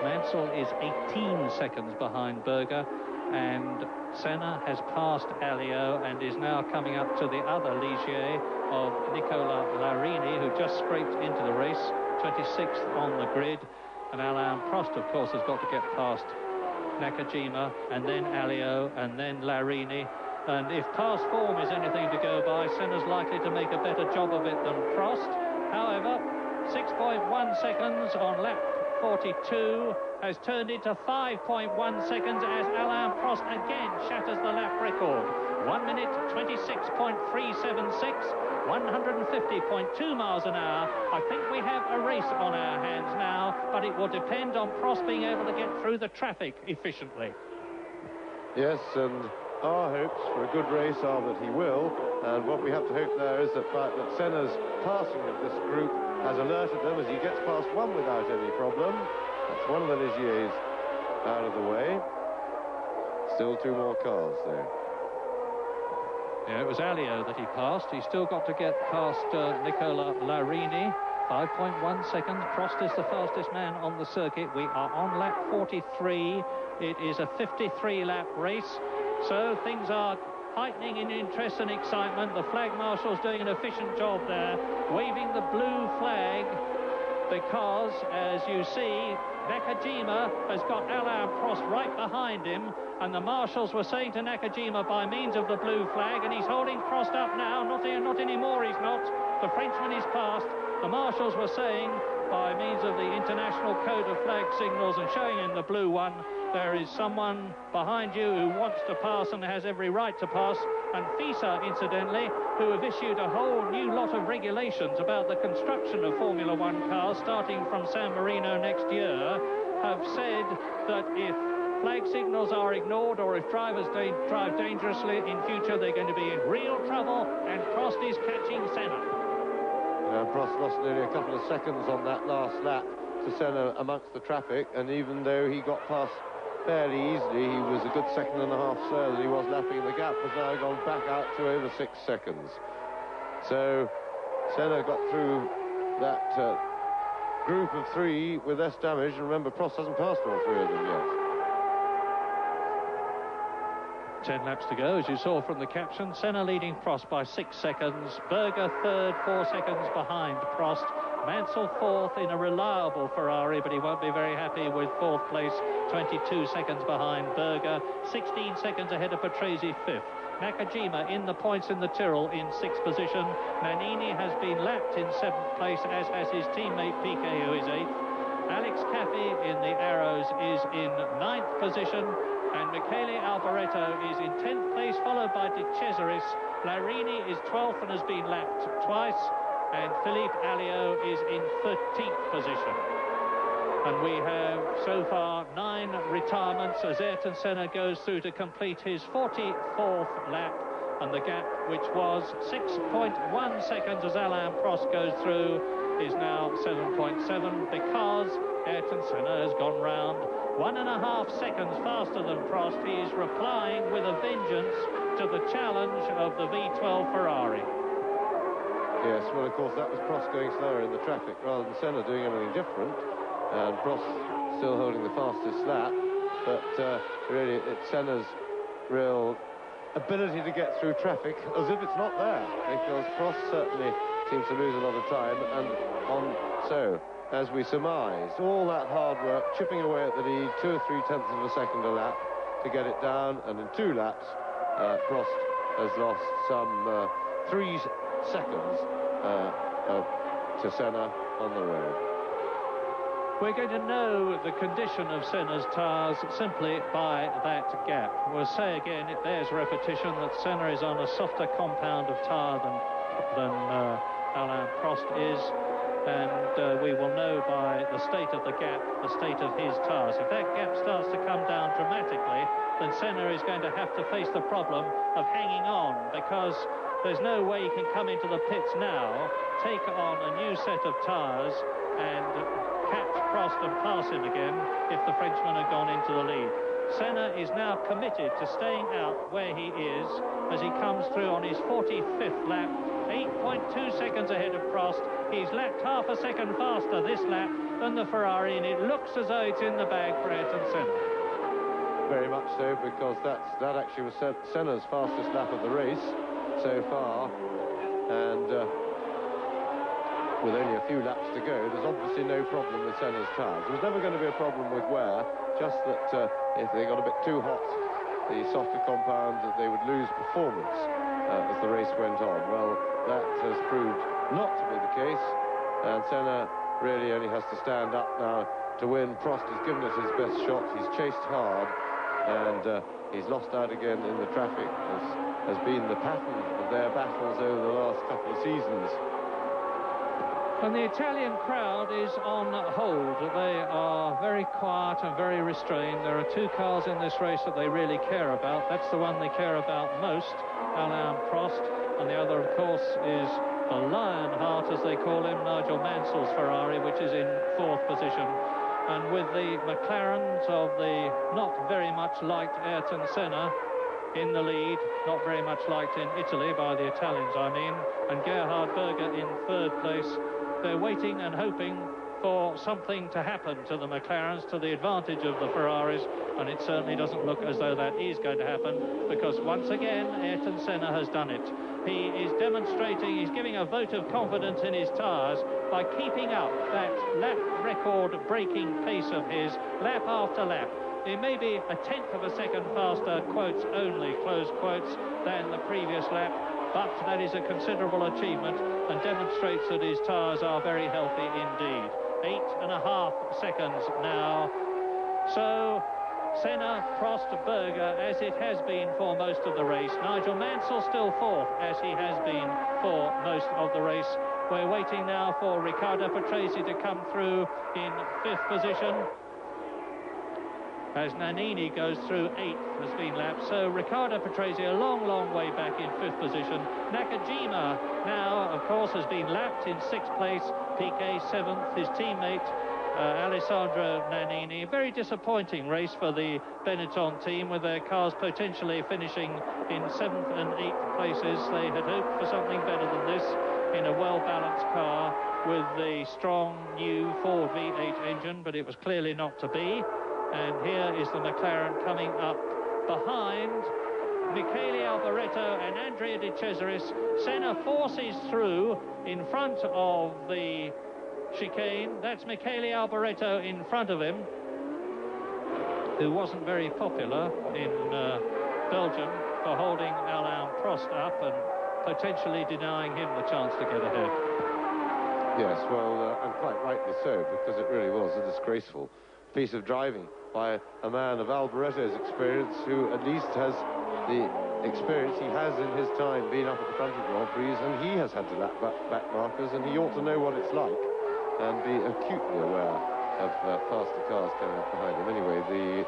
Mansell is 18 seconds behind Berger. And Senna has passed Alliot and is now coming up to the other Ligier of Nicola Larini, who just scraped into the race, 26th on the grid. And Alain Prost, of course, has got to get past Nakajima, and then Alliot, and then Larini. And if past form is anything to go by, Senna's likely to make a better job of it than Prost. However, 6.1 seconds on lap 42 has turned into 5.1 seconds as Alain Prost again shatters the lap record. 1 minute 26.376, 150.2 miles an hour. I think we have a race on our hands now, but it will depend on Prost being able to get through the traffic efficiently. Yes, and our hopes for a good race are that he will, and what we have to hope there is the fact that Senna's passing of this group has alerted them as he gets past one without any problem. That's one of the Ligiers out of the way. Still two more cars though. Yeah, it was Alliot that he passed. He's still got to get past Nicola Larini. 5.1 seconds. Prost is the fastest man on the circuit. We are on lap 43. It is a 53-lap race. So things are heightening in interest and excitement. The flag marshal's doing an efficient job there, waving the blue flag, because, as you see, Nakajima has got Alain Prost right behind him, and the marshals were saying to Nakajima by means of the blue flag, and he's holding Prost up now. Not anymore, he's not. The Frenchman is past. The marshals were saying, by means of the international code of flag signals and showing in the blue one, there is someone behind you who wants to pass and has every right to pass. And FISA, incidentally, who have issued a whole new lot of regulations about the construction of Formula One cars starting from San Marino next year, have said that if flag signals are ignored or if drivers drive dangerously in future, they're going to be in real trouble, and Prost is catching Senna. Prost lost nearly a couple of seconds on that last lap to Senna amongst the traffic, and even though he got past fairly easily, he was a good second and a half slower than he was lapping. The gap has now gone back out to over 6 seconds. So Senna got through that group of three with less damage, and remember, Prost hasn't passed all three of them yet. 10 laps to go, as you saw from the caption. Senna leading Prost by 6 seconds. Berger third, 4 seconds behind Prost. Mansell fourth in a reliable Ferrari, but he won't be very happy with fourth place, 22 seconds behind Berger. 16 seconds ahead of Patrese fifth. Nakajima in the points in the Tyrrell in sixth position. Nannini has been lapped in seventh place, as has his teammate Piquet, who is eighth. Alex Caffey in the Arrows is in ninth position. And Michele Alboreto is in 10th place, followed by De Cesaris. Larini is 12th and has been lapped twice. And Philippe Alliot is in 13th position. And we have so far 9 retirements as Ayrton Senna goes through to complete his 44th lap. And the gap, which was 6.1 seconds as Alain Prost goes through, is now 7.7 because Ayrton Senna has gone round 1.5 seconds faster than Prost. He is replying with a vengeance to the challenge of the V12 Ferrari. Yes, well, of course, that was Prost going slower in the traffic rather than Senna doing anything different. And Prost still holding the fastest lap. But really, it's Senna's real ability to get through traffic as if it's not there, because Prost certainly seems to lose a lot of time. And so, as we surmised, all that hard work, chipping away at the lead, 2 or 3 tenths of a second a lap to get it down, and in 2 laps, Prost has lost some 3 seconds to Senna on the road. We're going to know the condition of Senna's tyres simply by that gap. We'll say again, it bears repetition, that Senna is on a softer compound of tyre than Alain Prost is, and we will know by the state of the gap, the state of his tyres. If that gap starts to come down dramatically, then Senna is going to have to face the problem of hanging on, because there's no way he can come into the pits now, take on a new set of tyres, and catch Prost and pass him again if the Frenchman had gone into the lead. Senna is now committed to staying out where he is as he comes through on his 45th lap, 8.2 seconds ahead of Prost. He's lapped half a second faster this lap than the Ferrari, and it looks as though it's in the bag for Ayrton Senna. Very much so, because that actually was Senna's fastest lap of the race so far, and with only a few laps to go, there's obviously no problem with Senna's tyres. There was never going to be a problem with wear, just that if they got a bit too hot, the softer compound, that they would lose performance as the race went on. Well, that has proved not to be the case, and Senna really only has to stand up now to win. Prost has given it his best shot. He's chased hard, and he's lost out again in the traffic, as has been the pattern of their battles over the last couple of seasons. And the Italian crowd is on hold. They are very quiet and very restrained. There are 2 cars in this race that they really care about. That's the one they care about most, Alain Prost, and the other, of course, is the Lionheart, as they call him, Nigel Mansell's Ferrari, which is in 4th position. And with the McLarens of the not very much liked Ayrton Senna in the lead, not very much liked in Italy by the Italians, I mean, and Gerhard Berger in 3rd place. They're waiting and hoping for something to happen to the McLarens to the advantage of the Ferraris, and it certainly doesn't look as though that is going to happen, because once again Ayrton Senna has done it. He is demonstrating, he's giving a vote of confidence in his tyres by keeping up that lap record breaking pace of his lap after lap. It may be a tenth of a second faster, quotes only, close quotes, than the previous lap, but that is a considerable achievement and demonstrates that his tyres are very healthy indeed. 8.5 seconds now. So Senna, Prost, Berger, as it has been for most of the race. Nigel Mansell still 4th, as he has been for most of the race. We're waiting now for Riccardo Patrese to come through in 5th position, as Nannini goes through 8th, has been lapped. So Riccardo Patrese a long, long way back in 5th position. Nakajima now, of course, has been lapped in 6th place. Piquet 7th, his teammate Alessandro Nannini. A very disappointing race for the Benetton team, with their cars potentially finishing in 7th and 8th places. They had hoped for something better than this in a well-balanced car with the strong new Ford V8 engine, but it was clearly not to be. And here is the McLaren coming up behind Michele Alboreto and Andrea De Cesaris. Senna forces through in front of the chicane. That's Michele Alboreto in front of him, who wasn't very popular in Belgium for holding Alain Prost up and potentially denying him the chance to get ahead. Yes, well, and quite rightly so, because it really was a disgraceful piece of driving by a man of Alboreto's experience, who at least has the experience he has in his time been up at the front of Grand Prix, and he has had to lap back markers, and he ought to know what it's like and be acutely aware of faster cars coming up behind him. Anyway, the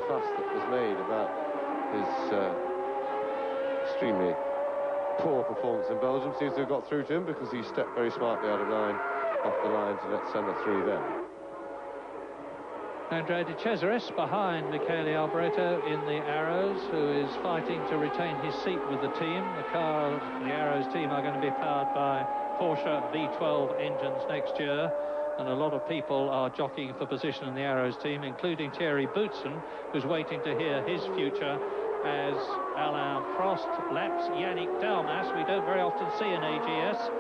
fuss that was made about his extremely poor performance in Belgium seems to have got through to him, because he stepped very smartly off the line to let Senna through then. Andrea De Cesaris behind Michele Alboreto in the Arrows, who is fighting to retain his seat with the team. The Arrows team are going to be powered by Porsche V12 engines next year, and a lot of people are jockeying for position in the Arrows team, including Thierry Boutsen, who's waiting to hear his future as Alain Prost laps Yannick Dalmas. We don't very often see an AGS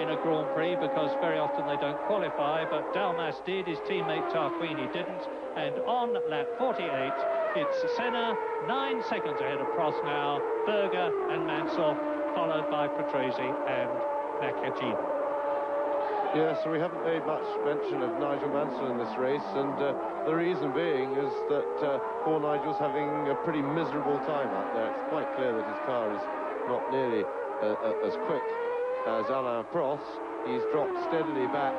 in a Grand Prix, because very often they don't qualify, but Dalmas did, his teammate Tarquini didn't, and on lap 48 it's Senna 9 seconds ahead of Prost now, Berger and Mansell, followed by Patrese and Nakajima. Yes, we haven't made much mention of Nigel Mansell in this race, and the reason being is that poor Nigel's having a pretty miserable time out there. It's quite clear that his car is not nearly as quick as Alain Prost. He's dropped steadily back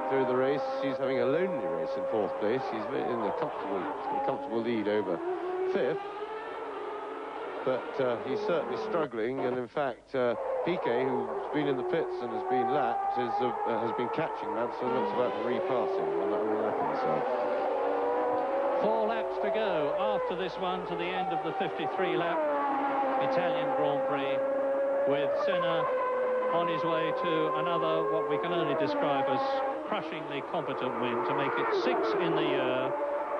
through the race. He's having a lonely race in 4th place. He's in a comfortable lead over 5th, but he's certainly struggling, and in fact Piquet, who's been in the pits and has been lapped, has been catching Mansell and looks about to repass him, and that will happen. So 4 laps to go after this one to the end of the 53-lap Italian Grand Prix, with Senna on his way to another, what we can only describe as crushingly competent win, to make it 6th in the year,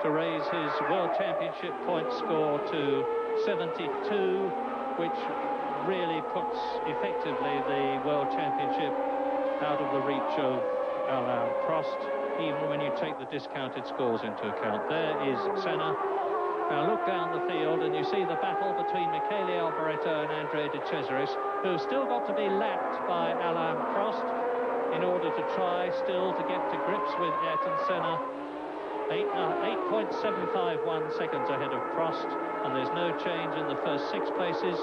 to raise his World Championship point score to 72, which really puts effectively the World Championship out of the reach of Alain Prost, even when you take the discounted scores into account. There is Senna. Now look down the field and you see the battle between Michele Alboreto and Andrea De Cesaris, who've still got to be lapped by Alain Prost in order to try still to get to grips with Ayrton Senna. 8.751 seconds ahead of Prost, and there's no change in the first 6 places.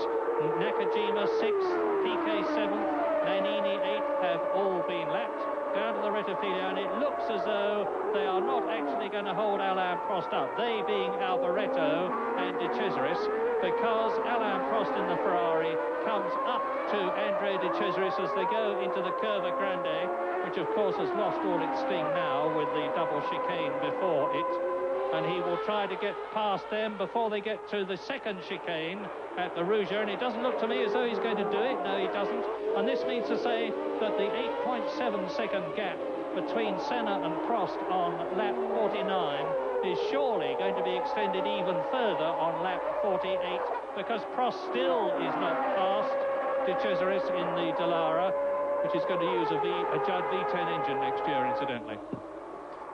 Nakajima 6th, Piquet 7th, Nannini 8th have all been lapped. Down to the Rettifilo, and it looks as though they are not actually going to hold Alain Prost up, they being Alboreto and De Cesaris, because Alain Prost in the Ferrari comes up to Andrea De Cesaris as they go into the Curva Grande, which of course has lost all its sting now with the double chicane before it, and he will try to get past them before they get to the second chicane at the Rouge, and it doesn't look to me as though he's going to do it. No, he doesn't, and this means to say that the 8.7 second gap between Senna and Prost on lap 49 is surely going to be extended even further on lap 48, because Prost still is not past De Cesaris in the Dallara, which is going to use a Judd V10 engine next year, incidentally.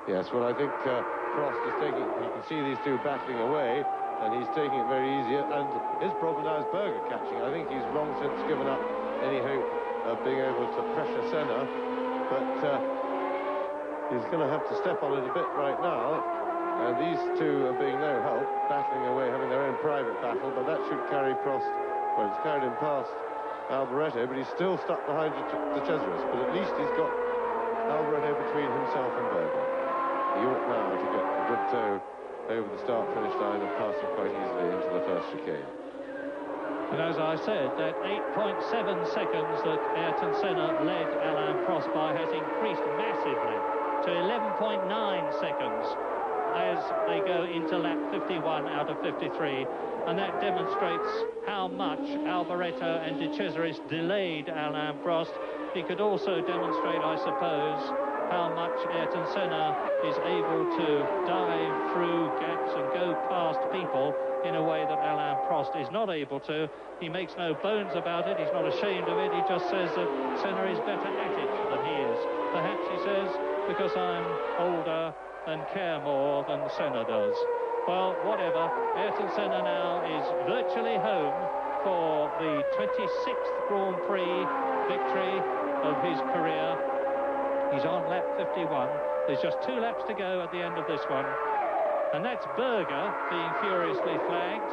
Yes, well, I think Prost is taking, you can see these two battling away, and he's taking it very easy, and his problem now is Berger catching. I think he's long since given up any hope of being able to pressure Senna, but he's going to have to step on it a bit right now, and these two are being no help, battling away, having their own private battle, but that should carry Prost, well, it's carried him past Alboreto, but he's still stuck behind De Cesaris, but at least he's got Alboreto between himself and Berger. He ought now to get a good tow over the start-finish line and pass him quite easily into the first chicane. And as I said, that 8.7 seconds that Ayrton Senna led Alain Prost by has increased massively to 11.9 seconds as they go into lap 51 out of 53, and that demonstrates how much Alboreto and De Cesaris delayed Alain Prost. He could also demonstrate, I suppose, how much Ayrton Senna is able to dive through gaps and go past people in a way that Alain Prost is not able to. He makes no bones about it, he's not ashamed of it, he just says that Senna is better at it than he is. Perhaps, he says, because I'm older and care more than Senna does. Well, whatever, Ayrton Senna now is virtually home for the 26th Grand Prix victory of his career. He's on lap 51. There's just 2 laps to go at the end of this one. and that's Berger being furiously flagged.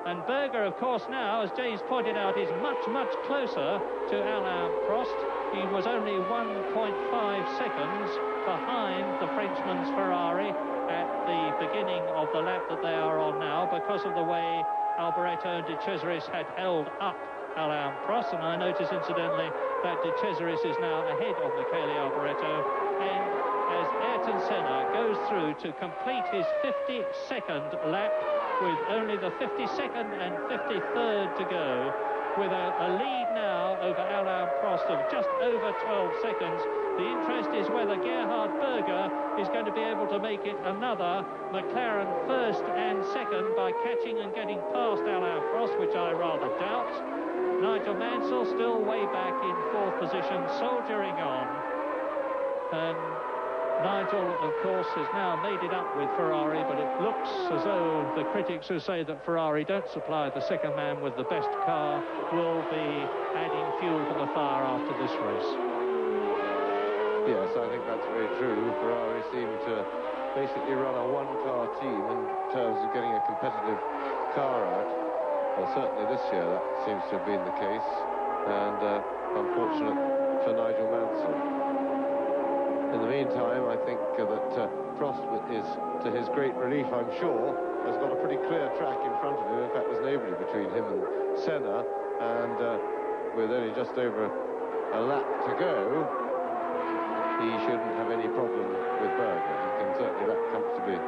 And Berger, of course, now, as James pointed out, is much, much closer to Alain Prost. He was only 1.5 seconds behind the Frenchman's Ferrari at the beginning of the lap that they are on now, because of the way Alboreto de Cesaris had held up Alain Prost. And I notice, incidentally, that de Cesaris is now ahead of Michele Alboreto. And as Ayrton Senna goes through to complete his 52nd lap, with only the 52nd and 53rd to go, with a lead now over Alain Prost of just over 12 seconds. The interest is whether Gerhard Berger is going to be able to make it another McLaren first and second by catching and getting past Alain Prost, which I rather doubt. Nigel Mansell still way back in fourth position, soldiering on. And Nigel, of course, has now made it up with Ferrari, but it looks as though the critics who say that Ferrari don't supply the second man with the best car will be adding fuel to the fire after this race. Yes, I think that's very true. Ferrari seem to basically run a one-car team in terms of getting a competitive car out. Well, certainly this year that seems to have been the case, and unfortunate for Nigel Mansell. In the meantime, I think that Prost is, to his great relief, I'm sure, has got a pretty clear track in front of him. In fact, there's nobody between him and Senna, and with only just over a lap to go, he shouldn't have any problem with Berger. He can certainly lap comfortably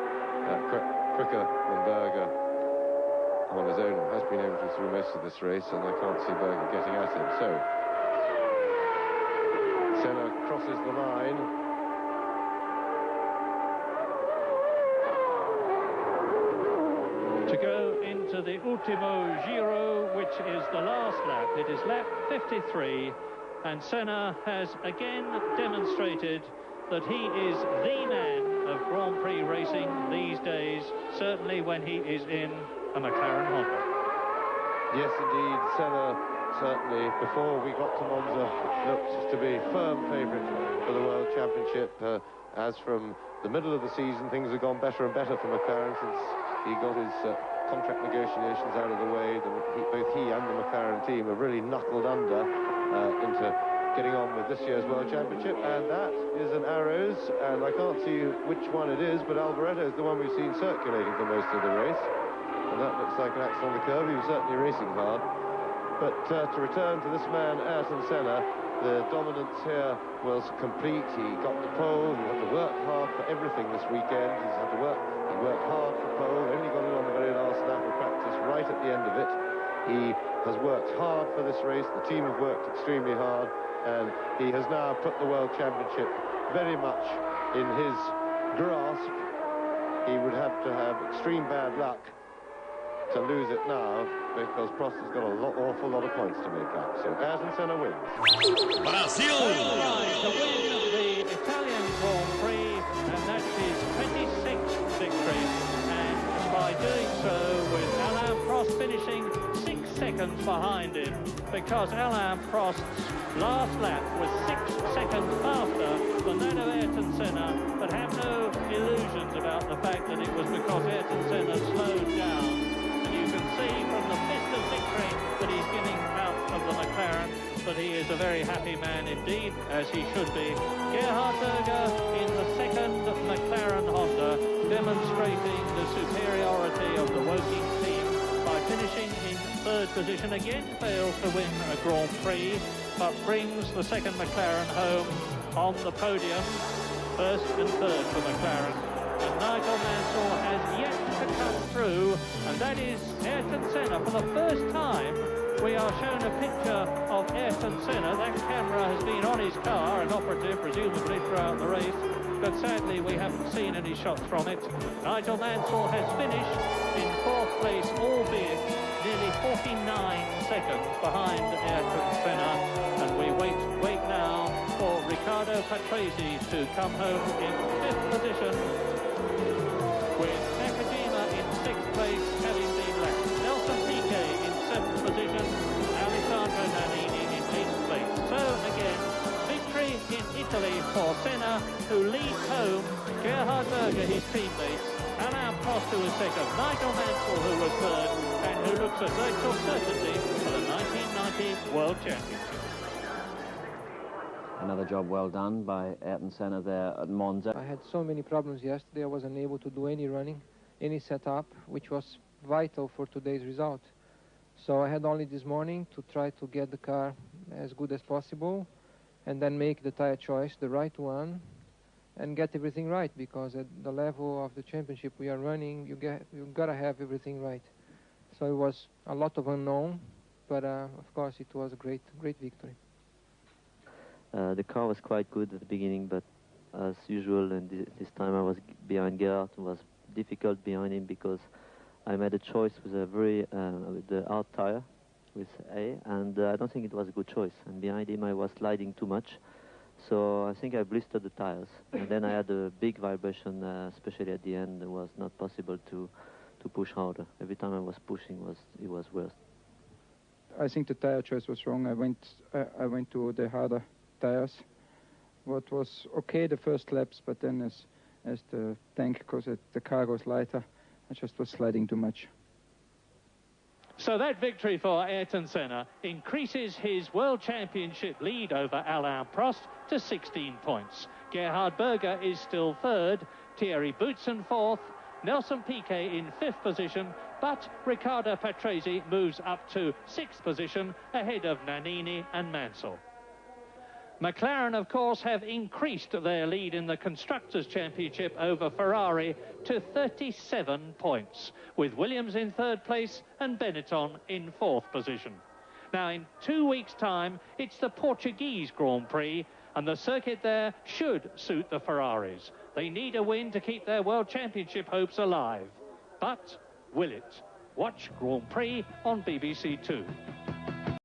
quicker than Berger on his own, has been able to through most of this race, and I can't see Berger getting at him. So Senna crosses the line. To go into the Ultimo Giro, which is the last lap. It is lap 53, and Senna has again demonstrated that he is the man of Grand Prix racing these days, certainly when he is in a McLaren Honda. Yes, indeed, Senna certainly, before we got to Monza, looked to be firm favourite for the World Championship. As from the middle of the season, things have gone better and better for McLaren since he got his contract negotiations out of the way. Both he and the McLaren team have really knuckled under into getting on with this year's World Championship, and that is an Arrows, and I can't see which one it is, but Alboreto is the one we've seen circulating for most of the race, and that looks like an accident on the curve. He was certainly racing hard. But to return to this man, Ayrton Senna, the dominance here was complete. He got the pole. He had to work hard for everything this weekend. He worked hard for pole, only got it on the very last lap of practice, right at the end of it. He has worked hard for this race. The team have worked extremely hard, and he has now put the World Championship very much in his grasp. He would have to have extreme bad luck to lose it now, because Prost has got an awful lot of points to make up. So Ayrton Senna wins. Brazil! To win the Italian Grand Prix, and that's his 26th victory. And by doing so, with Alain Prost finishing 6 seconds behind him, because Alain Prost's last lap was 6 seconds faster than that of Ayrton Senna, but have no illusions about the fact that it was because Ayrton Senna slowed down. You can see from the fist of victory that he's giving out of the McLaren, but he is a very happy man indeed, as he should be. Gerhard Berger in the second McLaren Honda, demonstrating the superiority of the Woking team by finishing in third position. Again fails to win a Grand Prix, but brings the second McLaren home on the podium, first and third for McLaren. And Nigel Mansell has yet to come through, and that is Ayrton Senna. For the first time, we are shown a picture of Ayrton Senna. That camera has been on his car, an operative, presumably throughout the race, but sadly we haven't seen any shots from it. Nigel Mansell has finished in fourth place, albeit nearly 49 seconds behind Ayrton Senna, and we wait now for Riccardo Patrese to come home in fifth position, with Nakajima in sixth place, having been lapped. Nelson Piquet in seventh position, Alessandro Nannini in eighth place. So again, victory in easily for Senna, who leads home Gerhard Berger, his teammates, Alain Prost, who was second, Nigel Mansell, who was third, and who looks at virtual certainty for the 1990 World Championship. Another job well done by Ayrton Senna there at Monza. I had so many problems yesterday. I wasn't able to do any running, any setup, which was vital for today's result. So I had only this morning to try to get the car as good as possible and then make the tire choice, the right one, and get everything right, because at the level of the championship we are running, you gotta have everything right. So it was a lot of unknown, but of course it was a great victory. The car was quite good at the beginning, but as usual, and this time I was behind Gerhard. It was difficult behind him because I made a choice with a with the hard tire, with A, and I don't think it was a good choice. And behind him I was sliding too much, so I think I blistered the tires. And then I had a big vibration, especially at the end. It was not possible to push harder. Every time I was pushing, it was worse. I think the tire choice was wrong. I went to the harder tires. What was okay the first laps, but then as the tank, because the car goes lighter, I just was sliding too much. So that victory for Ayrton Senna increases his World Championship lead over Alain Prost to 16 points. Gerhard Berger is still third, Thierry Boutsen fourth, Nelson Piquet in fifth position, but Riccardo Patrese moves up to sixth position ahead of Nannini and Mansell. McLaren, of course, have increased their lead in the Constructors' Championship over Ferrari to 37 points, with Williams in third place and Benetton in fourth position. Now, in 2 weeks' time, it's the Portuguese Grand Prix, and the circuit there should suit the Ferraris. They need a win to keep their World Championship hopes alive. But will it? Watch Grand Prix on BBC Two.